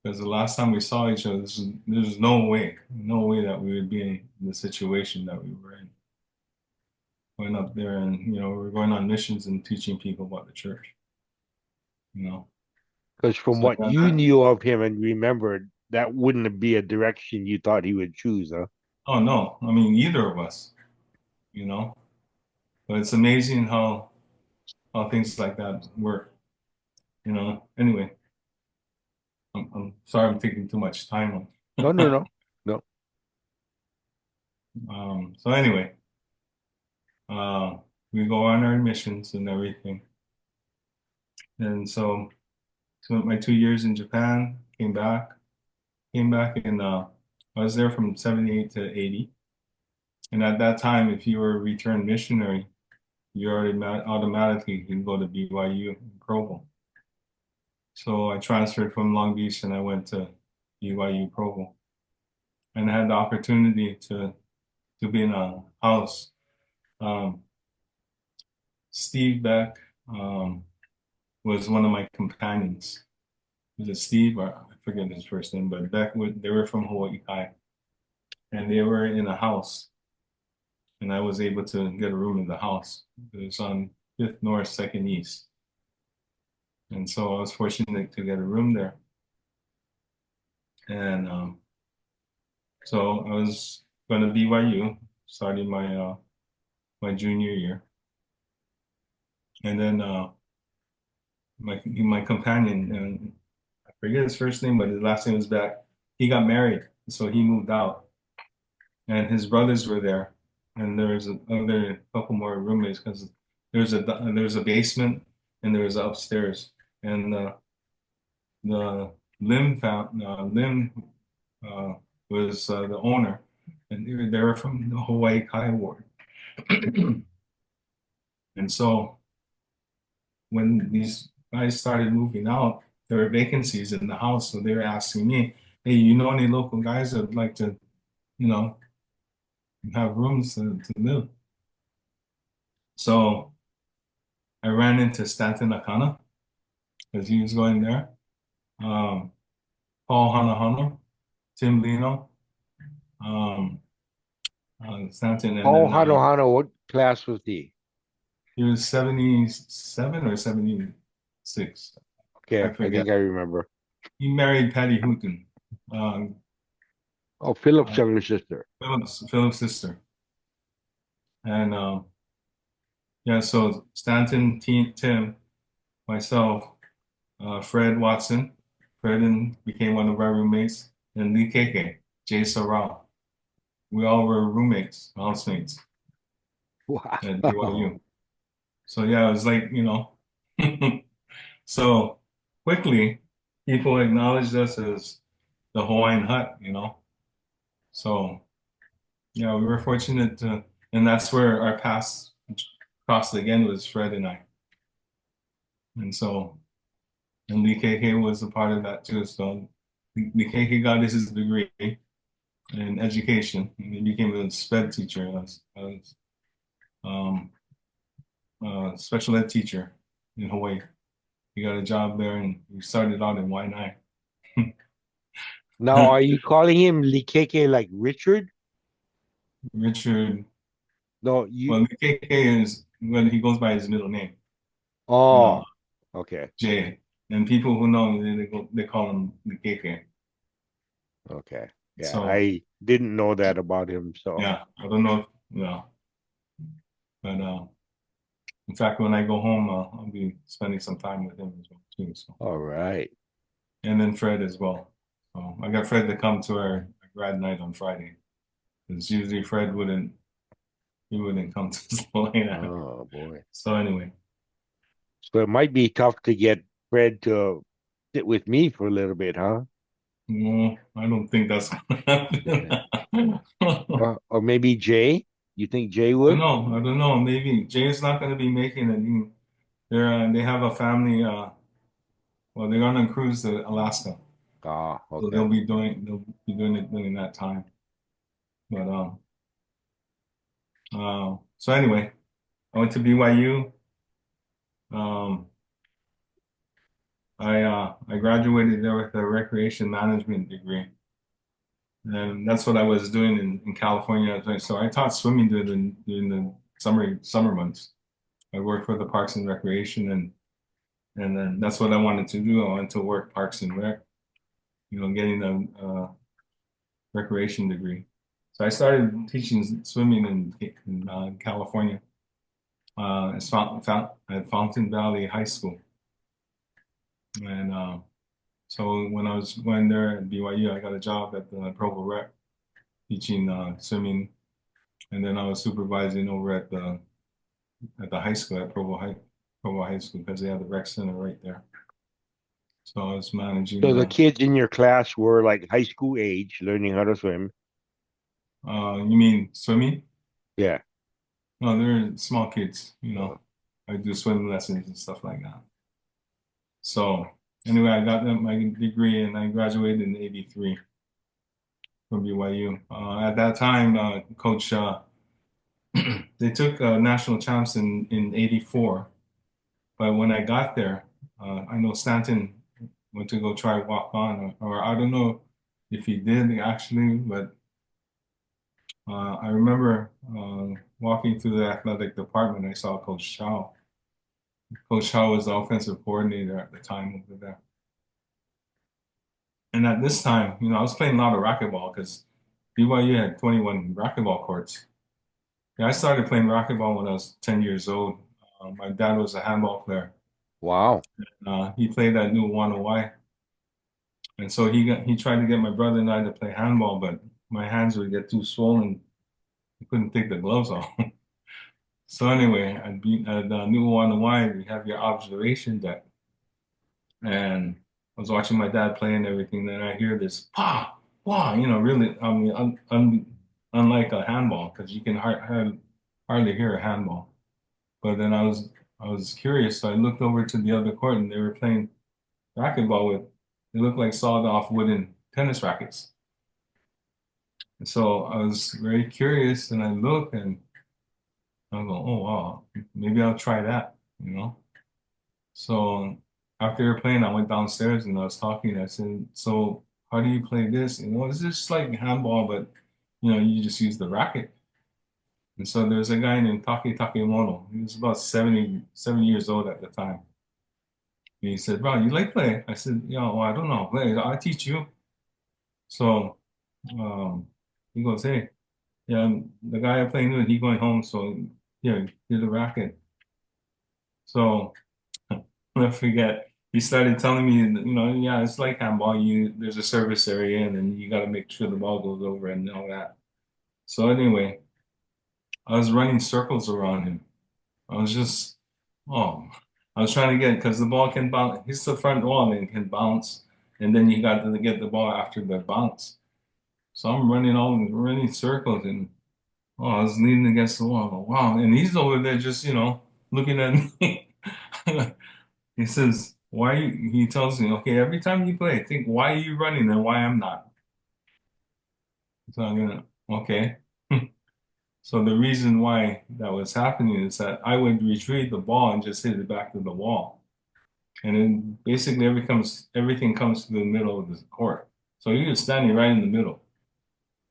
Because the last time we saw each other, there's no way that we would be in the situation that we were in. Going up there and, we're going on missions and teaching people about the church, you know. Because from So what you knew of him and remembered, that wouldn't be a direction you thought he would choose, huh? oh no, I mean, either of us, you know. But it's amazing how things like that work, you know. Anyway, I'm sorry I'm taking too much time No, no, on. no, no. So anyway, uh, we go on our missions and everything. And so spent my 2 years in Japan, came back and I was there from 78 to 80. And at that time, if you were a returned missionary, you already automatically can go to BYU in Provo. So I transferred from Long Beach and I went to BYU Provo. And I had the opportunity to be in a house. Um, Steve Beck was one of my companions. Was it Steve or I forget his first name, but they were from Hawaii Kai, and they were in a house, and I was able to get a room in the house. It was on Fifth North, Second East, and so I was fortunate to get a room there. And so I was going to BYU, starting my junior year, and then my companion, and I forget his first name, but his last name was Beck. He got married, so he moved out, and his brothers were there, and there was another couple more roommates because there was a basement and there was upstairs, and the Lim uh, was the owner, and they were from the Hawaii Kai Ward, and so when these guys started moving out, there were vacancies in the house, so they were asking me, "Hey, you know any local guys that would like to, you know, have rooms to live?" So I ran into Stanton Akana as he was going there. Um, Paul Hanahano, Tim Lino, um, Stanton, and Oh, then Hano Hano, what class was he? he was 77 or 76. Okay, I I forget. think I remember. He married Patty Hooton, um, Oh, Philip's uh, younger sister. Philip's sister. And yeah, so Stanton, Tim, myself, Fred Watson, became one of our roommates, and Lee Keke, Jay Sorrell. We all were roommates, housemates at Wow. BYU. So yeah, it was like, so quickly people acknowledged us as the Hawaiian Hut. So yeah, we were fortunate and that's where our paths crossed again was Fred and I. And so, and Lee KK was a part of that too. So Lee KK got his degree in education and he became a sped teacher. I was um, special ed teacher in Hawaii. He got a job there and he started out in Waianae. Now, are you calling him Likeke like Richard? Richard, No, well, you. KK is when he goes by his middle name, uh, Oh, okay, Jay. And people who know him, they call him the KK. okay, Yeah, So I didn't know that about him. So, yeah, I don't know, but in fact, when I go home, I'll be spending some time with him as well too. So, all right. and then Fred as well. So I got Fred to come to our grad night on Friday because usually Fred wouldn't he wouldn't come to something like that. Oh boy. So anyway, So it might be tough to get Fred to sit with me for a little bit, huh? no, I don't think that's gonna happen. Or maybe Jay. You think Jay I don't would? know. I don't know. Maybe Jay's not going to be making it. They have a family. Well, they're on a cruise to Alaska, Ah, so okay. they'll be doing it during that time. But so anyway, I went to BYU. Um, I graduated there with a recreation management degree, and that's what I was doing in California. So I taught swimming during the summer months. I worked for the Parks and Recreation, and then that's what I wanted to do. I wanted to work Parks and Rec, getting the recreation degree. So I started teaching swimming in California. At Fountain Valley High School, and so when I was going there at BYU, I got a job at the Provo Rec teaching swimming, and then I was supervising over at the high school at Provo High School because they had the rec center right there. So I was managing So the the. kids in your class were like high school age, learning how to swim. You mean swimming? Yeah. No, they're small kids. Uh, I do swim lessons and stuff like that. So anyway, I got my degree and I graduated in '83 from BYU. At that time, Coach, they took national champs in '84. But when I got there, I know Stanton went to go try walk on, or I don't know if he did actually, but I remember walking through the athletic department. I saw Coach Shaw. Coach Shaw was the offensive coordinator at the time over there. And at this time, I was playing a lot of racquetball because BYU had 21 racquetball courts. Yeah, I started playing racquetball when I was 10 years old. My dad was a handball player. wow. He played at New Y, and so he tried to get my brother and I to play handball, but my hands would get too swollen. I couldn't take the gloves off. So anyway, I'd be at New Y. We have your observation deck, and I was watching my dad play and everything. Then I hear this pa, wah, really, I mean, unlike a handball because you can hardly hear a handball. But then I was curious, so I looked over to the other court and they were playing racquetball with they looked like sawed off wooden tennis rackets. And so I was very curious and I look and I go, oh wow, maybe I'll try that. So after they were playing, I went downstairs and I was talking. I said, so how do you play this? It's just like handball, but you just use the racket. And so there's a guy named Takemono. He was about 70 years old at the time. And he said, bro, you like play? I said, yeah, well, I don't know how to play. I'll teach you. So um, he goes, hey, yeah, the guy I'm playing with, he going home. So here's the racket. So I'll never forget. He started telling me, yeah, it's like handball. There's a service area, and then you got to make sure the ball goes over and all that. So anyway, I was running circles around him. I was just, oh, I was trying to get because the ball can bounce. He's the front wall and can bounce, and then you got to get the ball after the bounce. So I'm running circles, and oh, I was leaning against the wall. Wow, and he's over there just looking at me. He says, "Why?" He tells me, "Okay, every time you play, think why are you running and why I'm not." So I'm gonna, okay. So the reason why that was happening is that I would retrieve the ball and just hit it back to the wall. And then basically everything comes to the middle of the court. So he was standing right in the middle.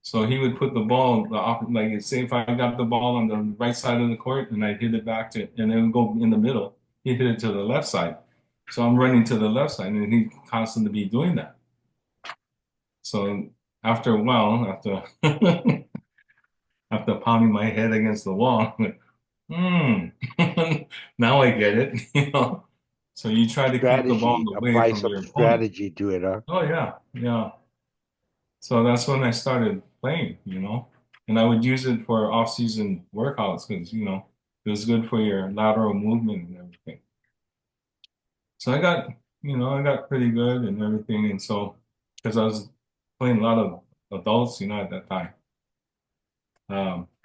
So he would put the ball like say if I got the ball on the right side of the court and I hit it back to and it would go in the middle, he hit it to the left side. So I'm running to the left side and he constantly be doing that. So after a while, after after pounding my head against the wall, hmm, now I get it, you know. So you try to keep the ball Strategy. away Apply from some your opponent. strategy to it, huh? Oh yeah, yeah. So that's when I started playing, you know. And I would use it for off-season workouts because, you know, it was good for your lateral movement and everything. So I got pretty good and everything. And so, because I was playing a lot of adults, you know, at that time.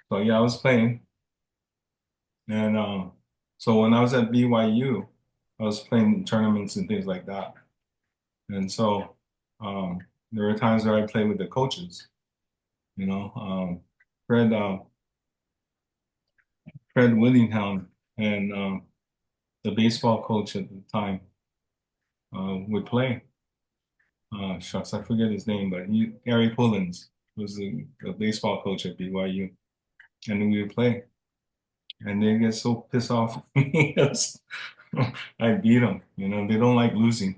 So yeah, I was playing. And so when I was at BYU, I was playing tournaments and things like that. And so um, there were times where I played with the coaches, you know. Fred, uh, Fred Willingham and the baseball coach at the time would play. Shucks, I forget his name, but Gary Pullins was the baseball coach at BYU, and then we would play, and they get so pissed off with me because I beat them. You know, they don't like losing.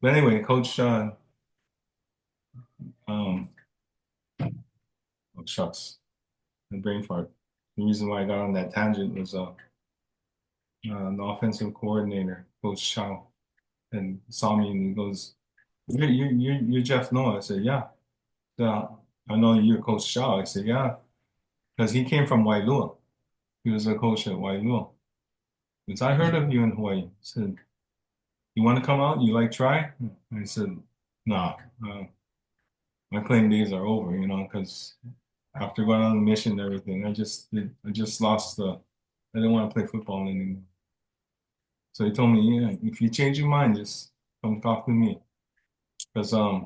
But anyway, Coach, um, oh, shucks, the brain fart. The reason why I got on that tangent was the offensive coordinator, Coach Chow, and saw me and he goes, you're Jeff Noah." I said, "Yeah." "Yeah, I know you're Coach Chow." I said, "Yeah," because he came from Wailua. He was a coach at Wailua. Because I heard of you in Hawaii. He said, "You want to come out? You like try?" I said, "Nah, my playing days are over, you know, because after going on the mission and everything, I just lost the, I didn't want to play football anymore." So he told me, "Yeah, if you change your mind, just come talk to me." Because I,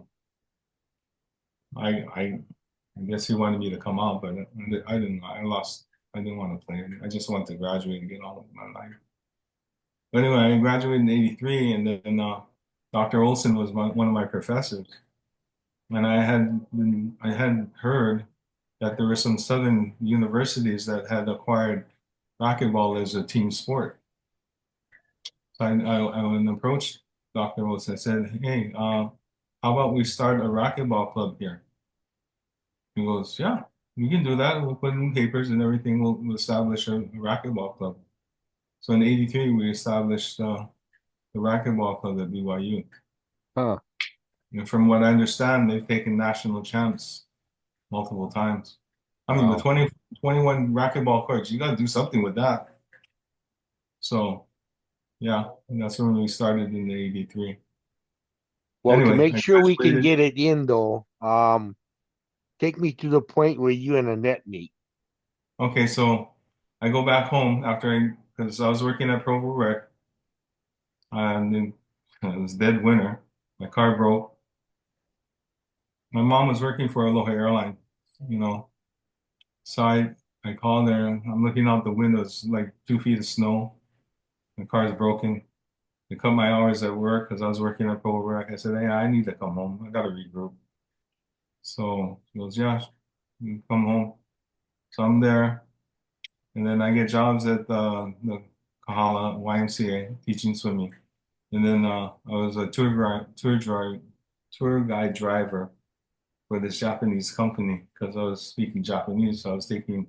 I, I guess he wanted me to come out, but I didn't. I lost. I didn't want to play. I just wanted to graduate and get on with my life. But anyway, I graduated in '83, and then Dr. Olson was one of my professors, and I had heard that there were some southern universities that had acquired racquetball as a team sport. So I went and approached Dr. Olson. I said, "Hey, how about we start a racquetball club here?" He goes, "Yeah, we can do that. We'll put in papers and everything. We'll establish a racquetball club." So in '83, we established the racquetball club at BYU. Huh. And from what I understand, they've taken national champs multiple times. I mean, with Wow. 21 racquetball courts, you got to do something with that. So, yeah, and that's when we started in the '83. Well, to Anyway, make I sure we can graduated. get it in though, take me to the point where you and Annette meet. Okay, so I go back home because I was working at Provo Rec, and then it was dead winter. My car broke. My mom was working for Aloha Airline, you know. So I called her, and I'm looking out the windows, like 2 feet of snow. My car's broken. They cut my hours at work because I was working at Provo Rec. I said, "Hey, I need to come home. I got to regroup." So she goes, "Yeah, you come home." So I'm there, and then I get jobs at the Kahala YMCA teaching swimming. And then I was a tour guide driver for this Japanese company because I was speaking Japanese, so I was taking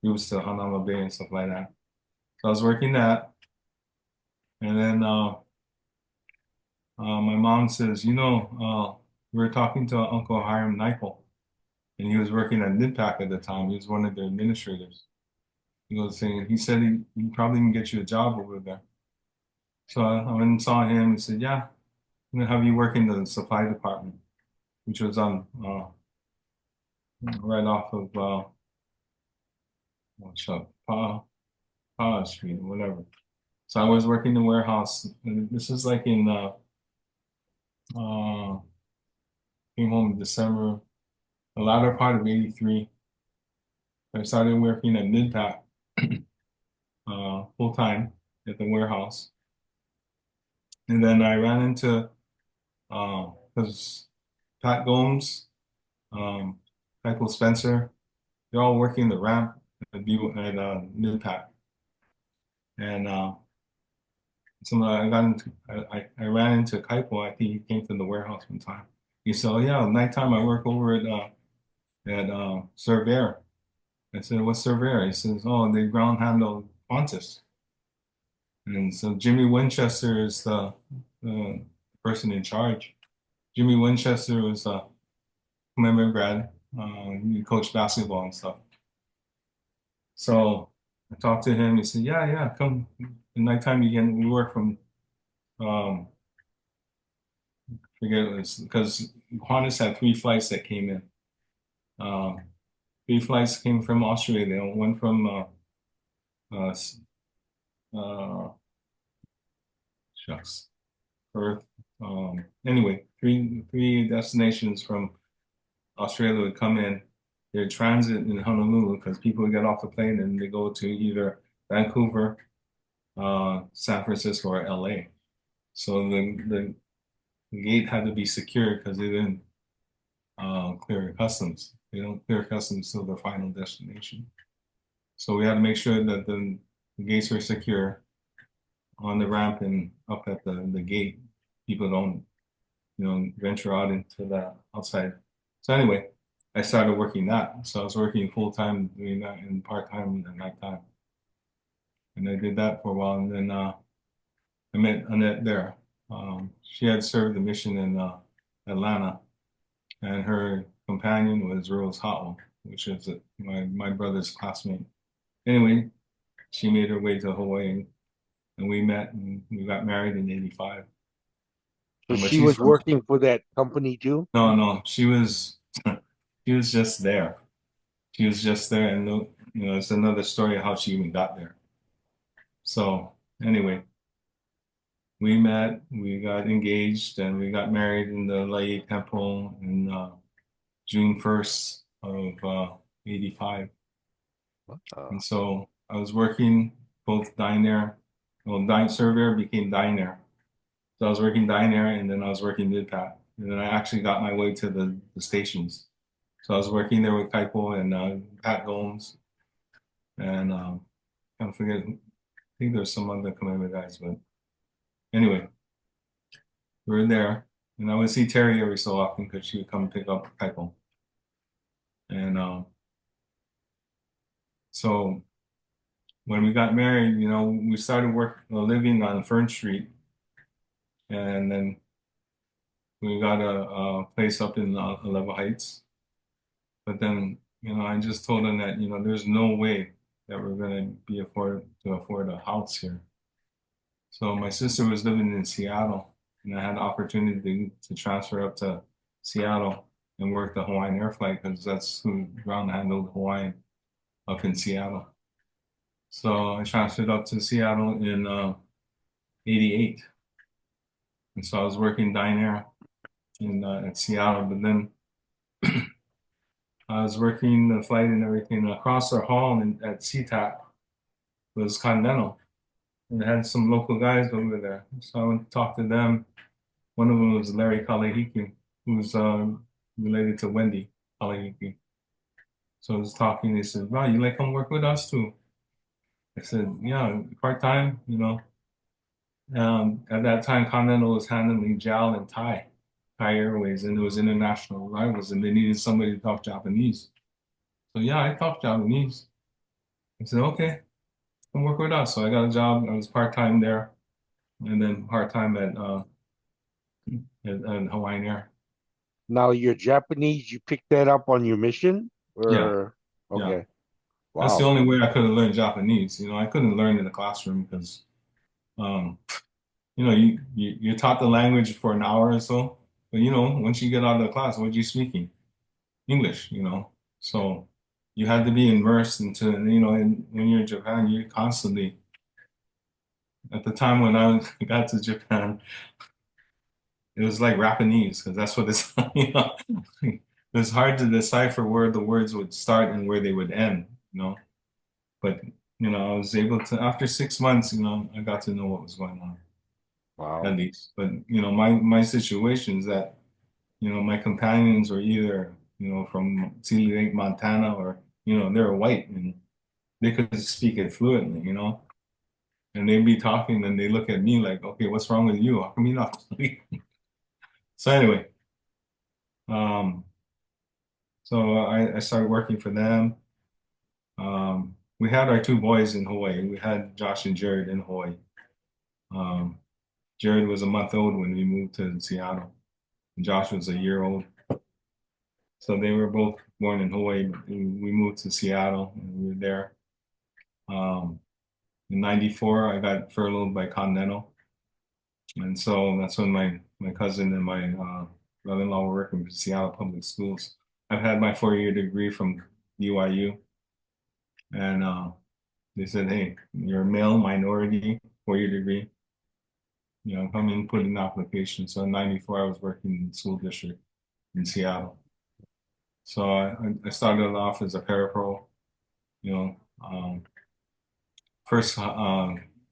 groups to Hanama Bay and stuff like that. So I was working that, and then my mom says, we were talking to Uncle Hiram Nyepel, and he was working at NIDPAC at the time. He was one of the administrators. He said he probably can get you a job over there. So I went and saw him and said, "Yeah, I'm gonna have you work in the supply department," which was on right off of what's up, Pa Street or whatever. So I was working in the warehouse. And this is like in uh, came home in December, the latter part of '83. I started working at Midpack full time at the warehouse, and then I ran into because Pat Gomes, um, Michael Spencer, they're all working the ramp at Midpack, and I ran into Kaipo. I think he came to the warehouse one time. He said, "Oh yeah, nighttime I work over at Surveyor." I said, "What's Surveyor?" He says, "Oh, they ground handle Qantas." And so Jimmy Winchester is the person in charge. Jimmy Winchester was a Columbia grad. He coached basketball and stuff. So I talked to him. He said, "Yeah, yeah, come. At nighttime you can. We work from um, forget it was because Qantas had three flights that came in. Um, three flights came from Australia. One from uh, uh, shucks, Perth. Anyway, three destinations from Australia would come in. They transit in Honolulu because people would get off the plane and they go to either Vancouver, San Francisco, or LA. So the gate had to be secure because they didn't clear customs. They don't clear customs till their final destination. So we had to make sure that the gates were secure on the ramp and up at the gate. People don't, venture out into the outside. So anyway, I started working that. So I was working full time doing that and part time at night time. And I did that for a while. And then I met Annette there. She had served the mission in Atlanta, and her companion was Rose Hotwell, which is my brother's classmate. Anyway, she made her way to Hawaii, and we met and we got married in '85. So But she she's was from working for that company too? no, no, she was she was just there. She was just there, and it's another story of how she even got there. So anyway, we met, we got engaged, and we got married in the Laie Temple in June 1st of '85. Uh, And so I was working both diner, well, Surveyor became diner. So I was working diner and then I was working mid-pat. And then I actually got my way to the stations. So I was working there with Kaipo and Pat Gomes and I forget, I think there's some other Kamehameha guys, but anyway, we were there. And I would see Terry every so often because she would come pick up Kaipo. And so when we got married, we started living on Fern Street, and then we got a place up in Level Heights. But then, I just told him that, there's no way that we're gonna be afford a house here. So my sister was living in Seattle, and I had the opportunity to transfer up to Seattle and work the Hawaiian Air Flight because that's who ground handled Hawaiian up in Seattle. So I transferred up to Seattle in '88, and so I was working Dynair in at Seattle. But then I was working the flight and everything across our hall at SeaTac was Continental, and I had some local guys over there. So I went to talk to them. One of them was Larry Kalahiki, who's related to Wendy Kalahiki. So I was talking. They said, "Wow, you like come work with us too?" I said, "Yeah, part time, at that time, Continental was handling JAL and Thai Airways, and it was international rivals, and they needed somebody to talk Japanese. So yeah, I talk Japanese. I said, okay, come work with us. So I got a job. I was part time there, and then part time at Hawaiian Air. Now you're Japanese, you picked that up on your mission? Yeah, Or yeah. okay. That's the Wow. only way I could have learned Japanese. I couldn't learn in the classroom because, um, you're taught the language for an hour or so, but once you get out of the class, what are you speaking? English. So you had to be immersed into, when you're in Japan, you're constantly, at the time when got to Japan, it was like Japanese because that's what it's, it was hard to decipher where the words would start and where they would end, you know. But, I was able to, after 6 months, I got to know what was going on, at Wow. least. But, my situation is that, my companions were either, from Sea Lake, Montana, or, they were white and they could speak it fluently. And they'd be talking and they look at me like, okay, what's wrong with you? How come you not? So anyway, Um, so I started working for them. We had our two boys in Hawaii. We had Josh and Jared in Hawaii. Um, Jared was a month old when we moved to Seattle, and Josh was a year old. So they were both born in Hawaii, but we moved to Seattle and we were there. Um, in '94, I got furloughed by Continental. And so that's when my cousin and my brother-in-law were working for Seattle Public Schools. I've had my 4-year degree from BYU, and they said, "Hey, you're a male minority, 4-year degree. Come in, put in an application." So in '94, I was working in the school district in Seattle. So I started off as a parapro. You know, first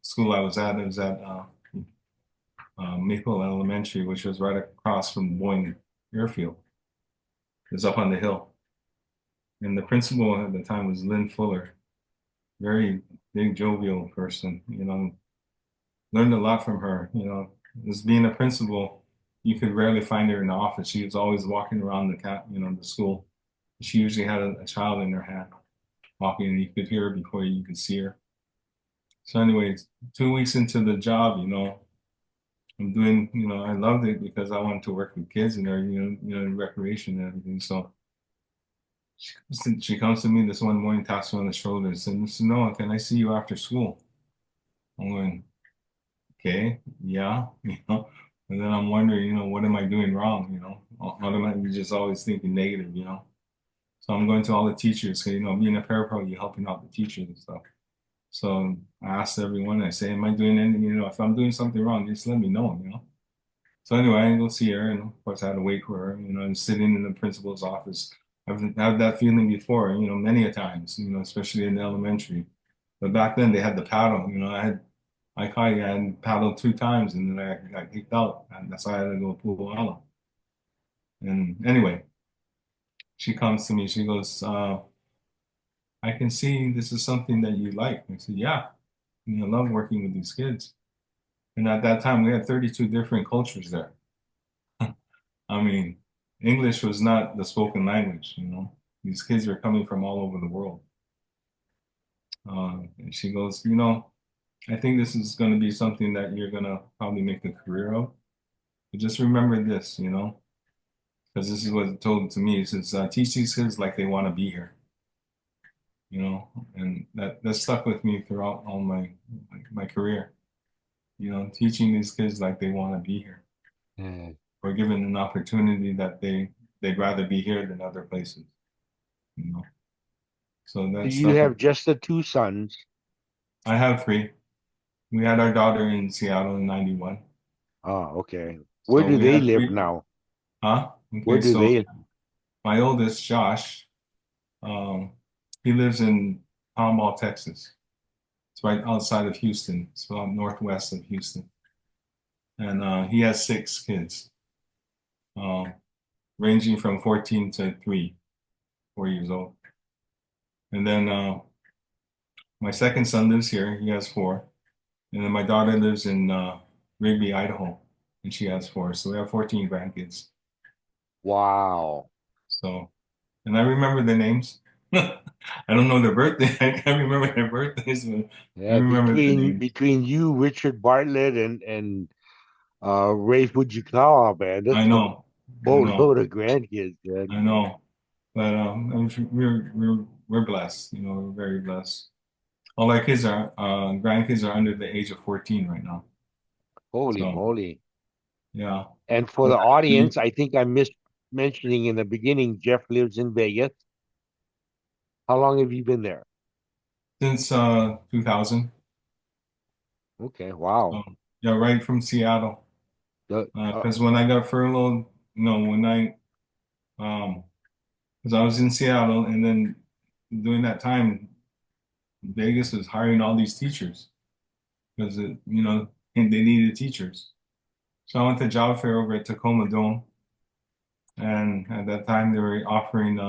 school I was at, it was at Maple Elementary, which was right across from Boeing Airfield. It was up on the hill. And the principal at the time was Lynn Fuller, very big, jovial person. Learned a lot from her. As being a principal, you could rarely find her in the office. She was always walking around the school. She usually had a child in her hand walking, and you could hear her before you could see her. So, anyways, 2 weeks into the job, I'm doing, I loved it because I wanted to work with kids and everything, in recreation and everything. So she comes to me this one morning, taps me on the shoulder and said, "Mr. Noah, can I see you after school?" I'm going, "Okay, yeah," And then I'm wondering, what am I doing wrong? Automatically just always thinking negative. So I'm going to all the teachers, 'cause, being a parapro, you're helping out the teachers and stuff. So I asked everyone, I say, "Am I doing anything? If I'm doing something wrong, just let me know." So anyway, I go see her, and of course I had to wait for her. I'm sitting in the principal's office. I've had that feeling before, many a times, especially in elementary. But back then they had the paddle. I had paddled 2 times, and then I got kicked out, and that's why I had to go to Pu'uala. And anyway, she comes to me. She goes, "I can see this is something that you like." I said, "Yeah, I love working with these kids." And at that time, we had 32 different cultures there. I mean, English was. The spoken language. These kids were coming from all over the world. And she goes, "I think this is going to be something that you're going to probably make a career of. But just remember this, because this is what it told to me. It says, teach these kids like they want to be here, and that stuck with me throughout all my career, teaching these kids like they want to be here Mm. or given an opportunity that they'd rather be here than other places. So So that you stuck with have just the two sons. I have three. We had our daughter in Seattle in '91. Oh, okay. Where So do we they had live three. now? Huh? Where Okay, do so they? my oldest, Josh, um, he lives in Tomball, Texas. It's right outside of Houston. It's about northwest of Houston. And he has 6 kids, um, ranging from 14 to 4 years old. And then my second son lives here. He has 4. And then my daughter lives in Rigby, Idaho, and she has 4. So we have 14 grandkids. Wow. So, and I remember their names. I don't know their birthday. I can't remember their birthdays, but I Yeah, remember their names. between you, Richard Bartlett, and Ray Fujikawa, man, I that's a know, I know, boatload of grandkids, man. I know. But we're blessed. We're very blessed. All our kids are grandkids are under the age of 14 right now. Holy So moly. yeah, And for but the actually audience, I think I missed mentioning in the beginning, Jeff lives in Vegas. How long have you been there? since 2000. Okay, wow. So yeah, right from Seattle. The Because when I got furloughed, when um, because I was in Seattle, and then during that time, Vegas was hiring all these teachers because and they needed teachers. So I went to job fair over at Tacoma Dome, and at that time they were offering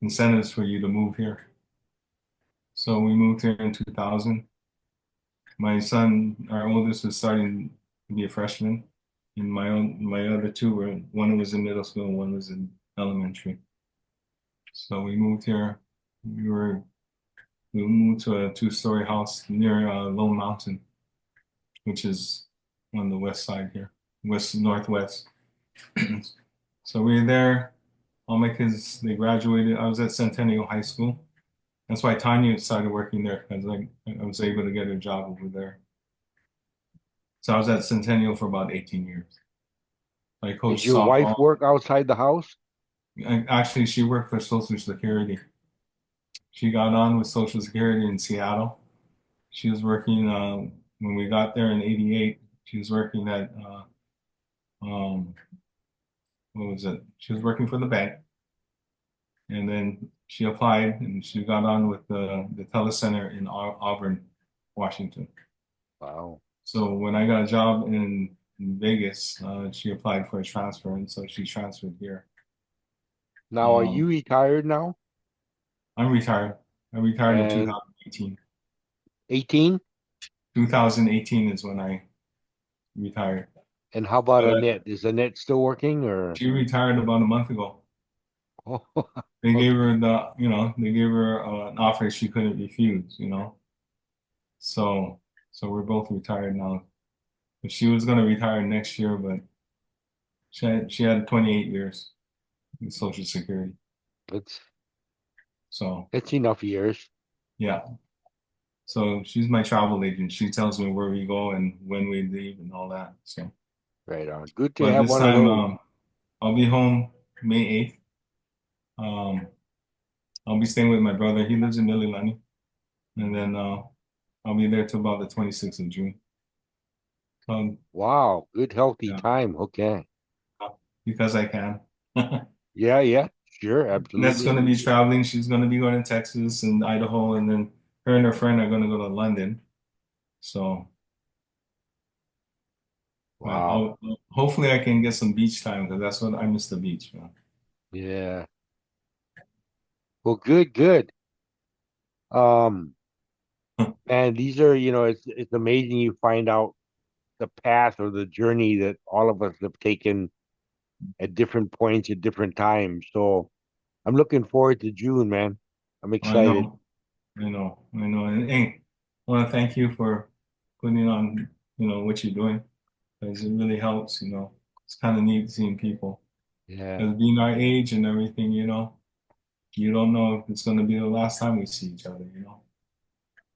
incentives for you to move here. So we moved here in 2000. My son, our oldest, was starting to be a freshman, And my other two were one was in middle school and one was in elementary. So we moved here. We were we moved to a two-story house near Lone Mountain, which is on the west side here, west northwest. So we were there. All my kids they graduated. I was at Centennial High School. That's why Tanya started working there because I was able to get a job over there. So I was at Centennial for about 18 years. I Does coached your wife softball. work outside the house? Actually, she worked for Social Security. She got on with Social Security in Seattle. She was working when we got there in '88. She was working at um, what was it? She was working for the bank, and then she applied and she got on with the telecenter in Auburn, Washington. Wow. So when I got a job in Vegas, she applied for a transfer, and so she transferred here. Now, are you Um, retired now? I'm retired. I retired in And 2018. 18? 2018 is when I retired. And how about But Annette? Is Annette still working or? she retired about a month ago. Oh, They gave okay. her they gave her an offer she couldn't refuse. So, so we're both retired now. But she was going to retire next year, but she had 28 years in Social Security. It's So, it's enough years. yeah. So she's my travel agent. She tells me where we go and when we leave and all that. So, Right on. Good to but have this one of time, those. I'll be home May 8th. Um, I'll be staying with my brother. He lives in Mililani. And then I'll be there till about the 26th of June. Wow, good healthy Yeah, time. Okay. because I can. Yeah, yeah, sure, That's going absolutely. to be traveling. She's going to be going to Texas and Idaho, and then her and her friend are going to go to London. So, but Wow. hopefully I can get some beach time because that's what I miss the beach, man. Yeah. Well, good, good. Um, and these are, it's amazing you find out the path or the journey that all of us have taken at different points at different times. So I'm looking forward to June, man. I'm I excited. know, I know. And hey, I want to thank you for putting on, what you're doing because it really helps. It's kind of neat seeing people. Yeah. Because being our age and everything, you don't know if it's going to be the last time we see each other.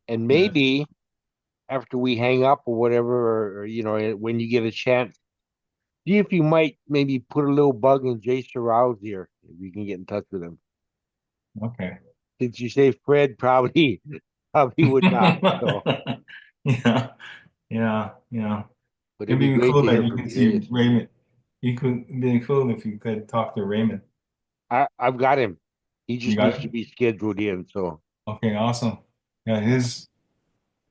And Yeah. maybe after we hang up or whatever, or when you get a chance, see if you might maybe put a little bug in Jay Sherrow's ear if you can get in touch with him. Okay. Since you say Fred probably probably would not. So, Yeah. Yeah. Yeah. but it'd It'd be be great cool to that hear you from could you. It see is. Raymond. You could it'd be cool if you could talk to Raymond. I've got him. He You just got needs to it? be scheduled in. So Okay, awesome. Yeah, yeah.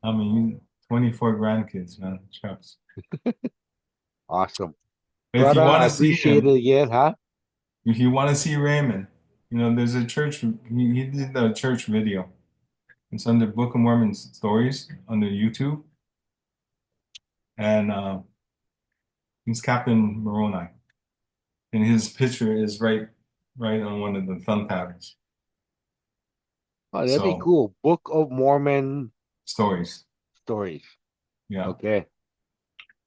I mean, 24 grandkids, man. Shucks. Awesome. If you Brother, want I to see appreciate him, it again, huh? if you want to see Raymond, there's a church, he did a church video. It's under Book of Mormon stories under YouTube. And he's Captain Moroni. And his picture is right on one of the thumb patterns. Oh, that'd be So cool. Book of Mormon stories. stories. Yeah. Okay,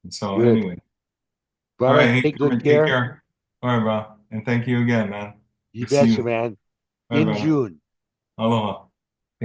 And so good. anyway. All Brother, right, hey take good Kermit, take care. care. All right, bro. And thank you again, man. You We'll see betcha, you. man. All right, In brother. June. Aloha.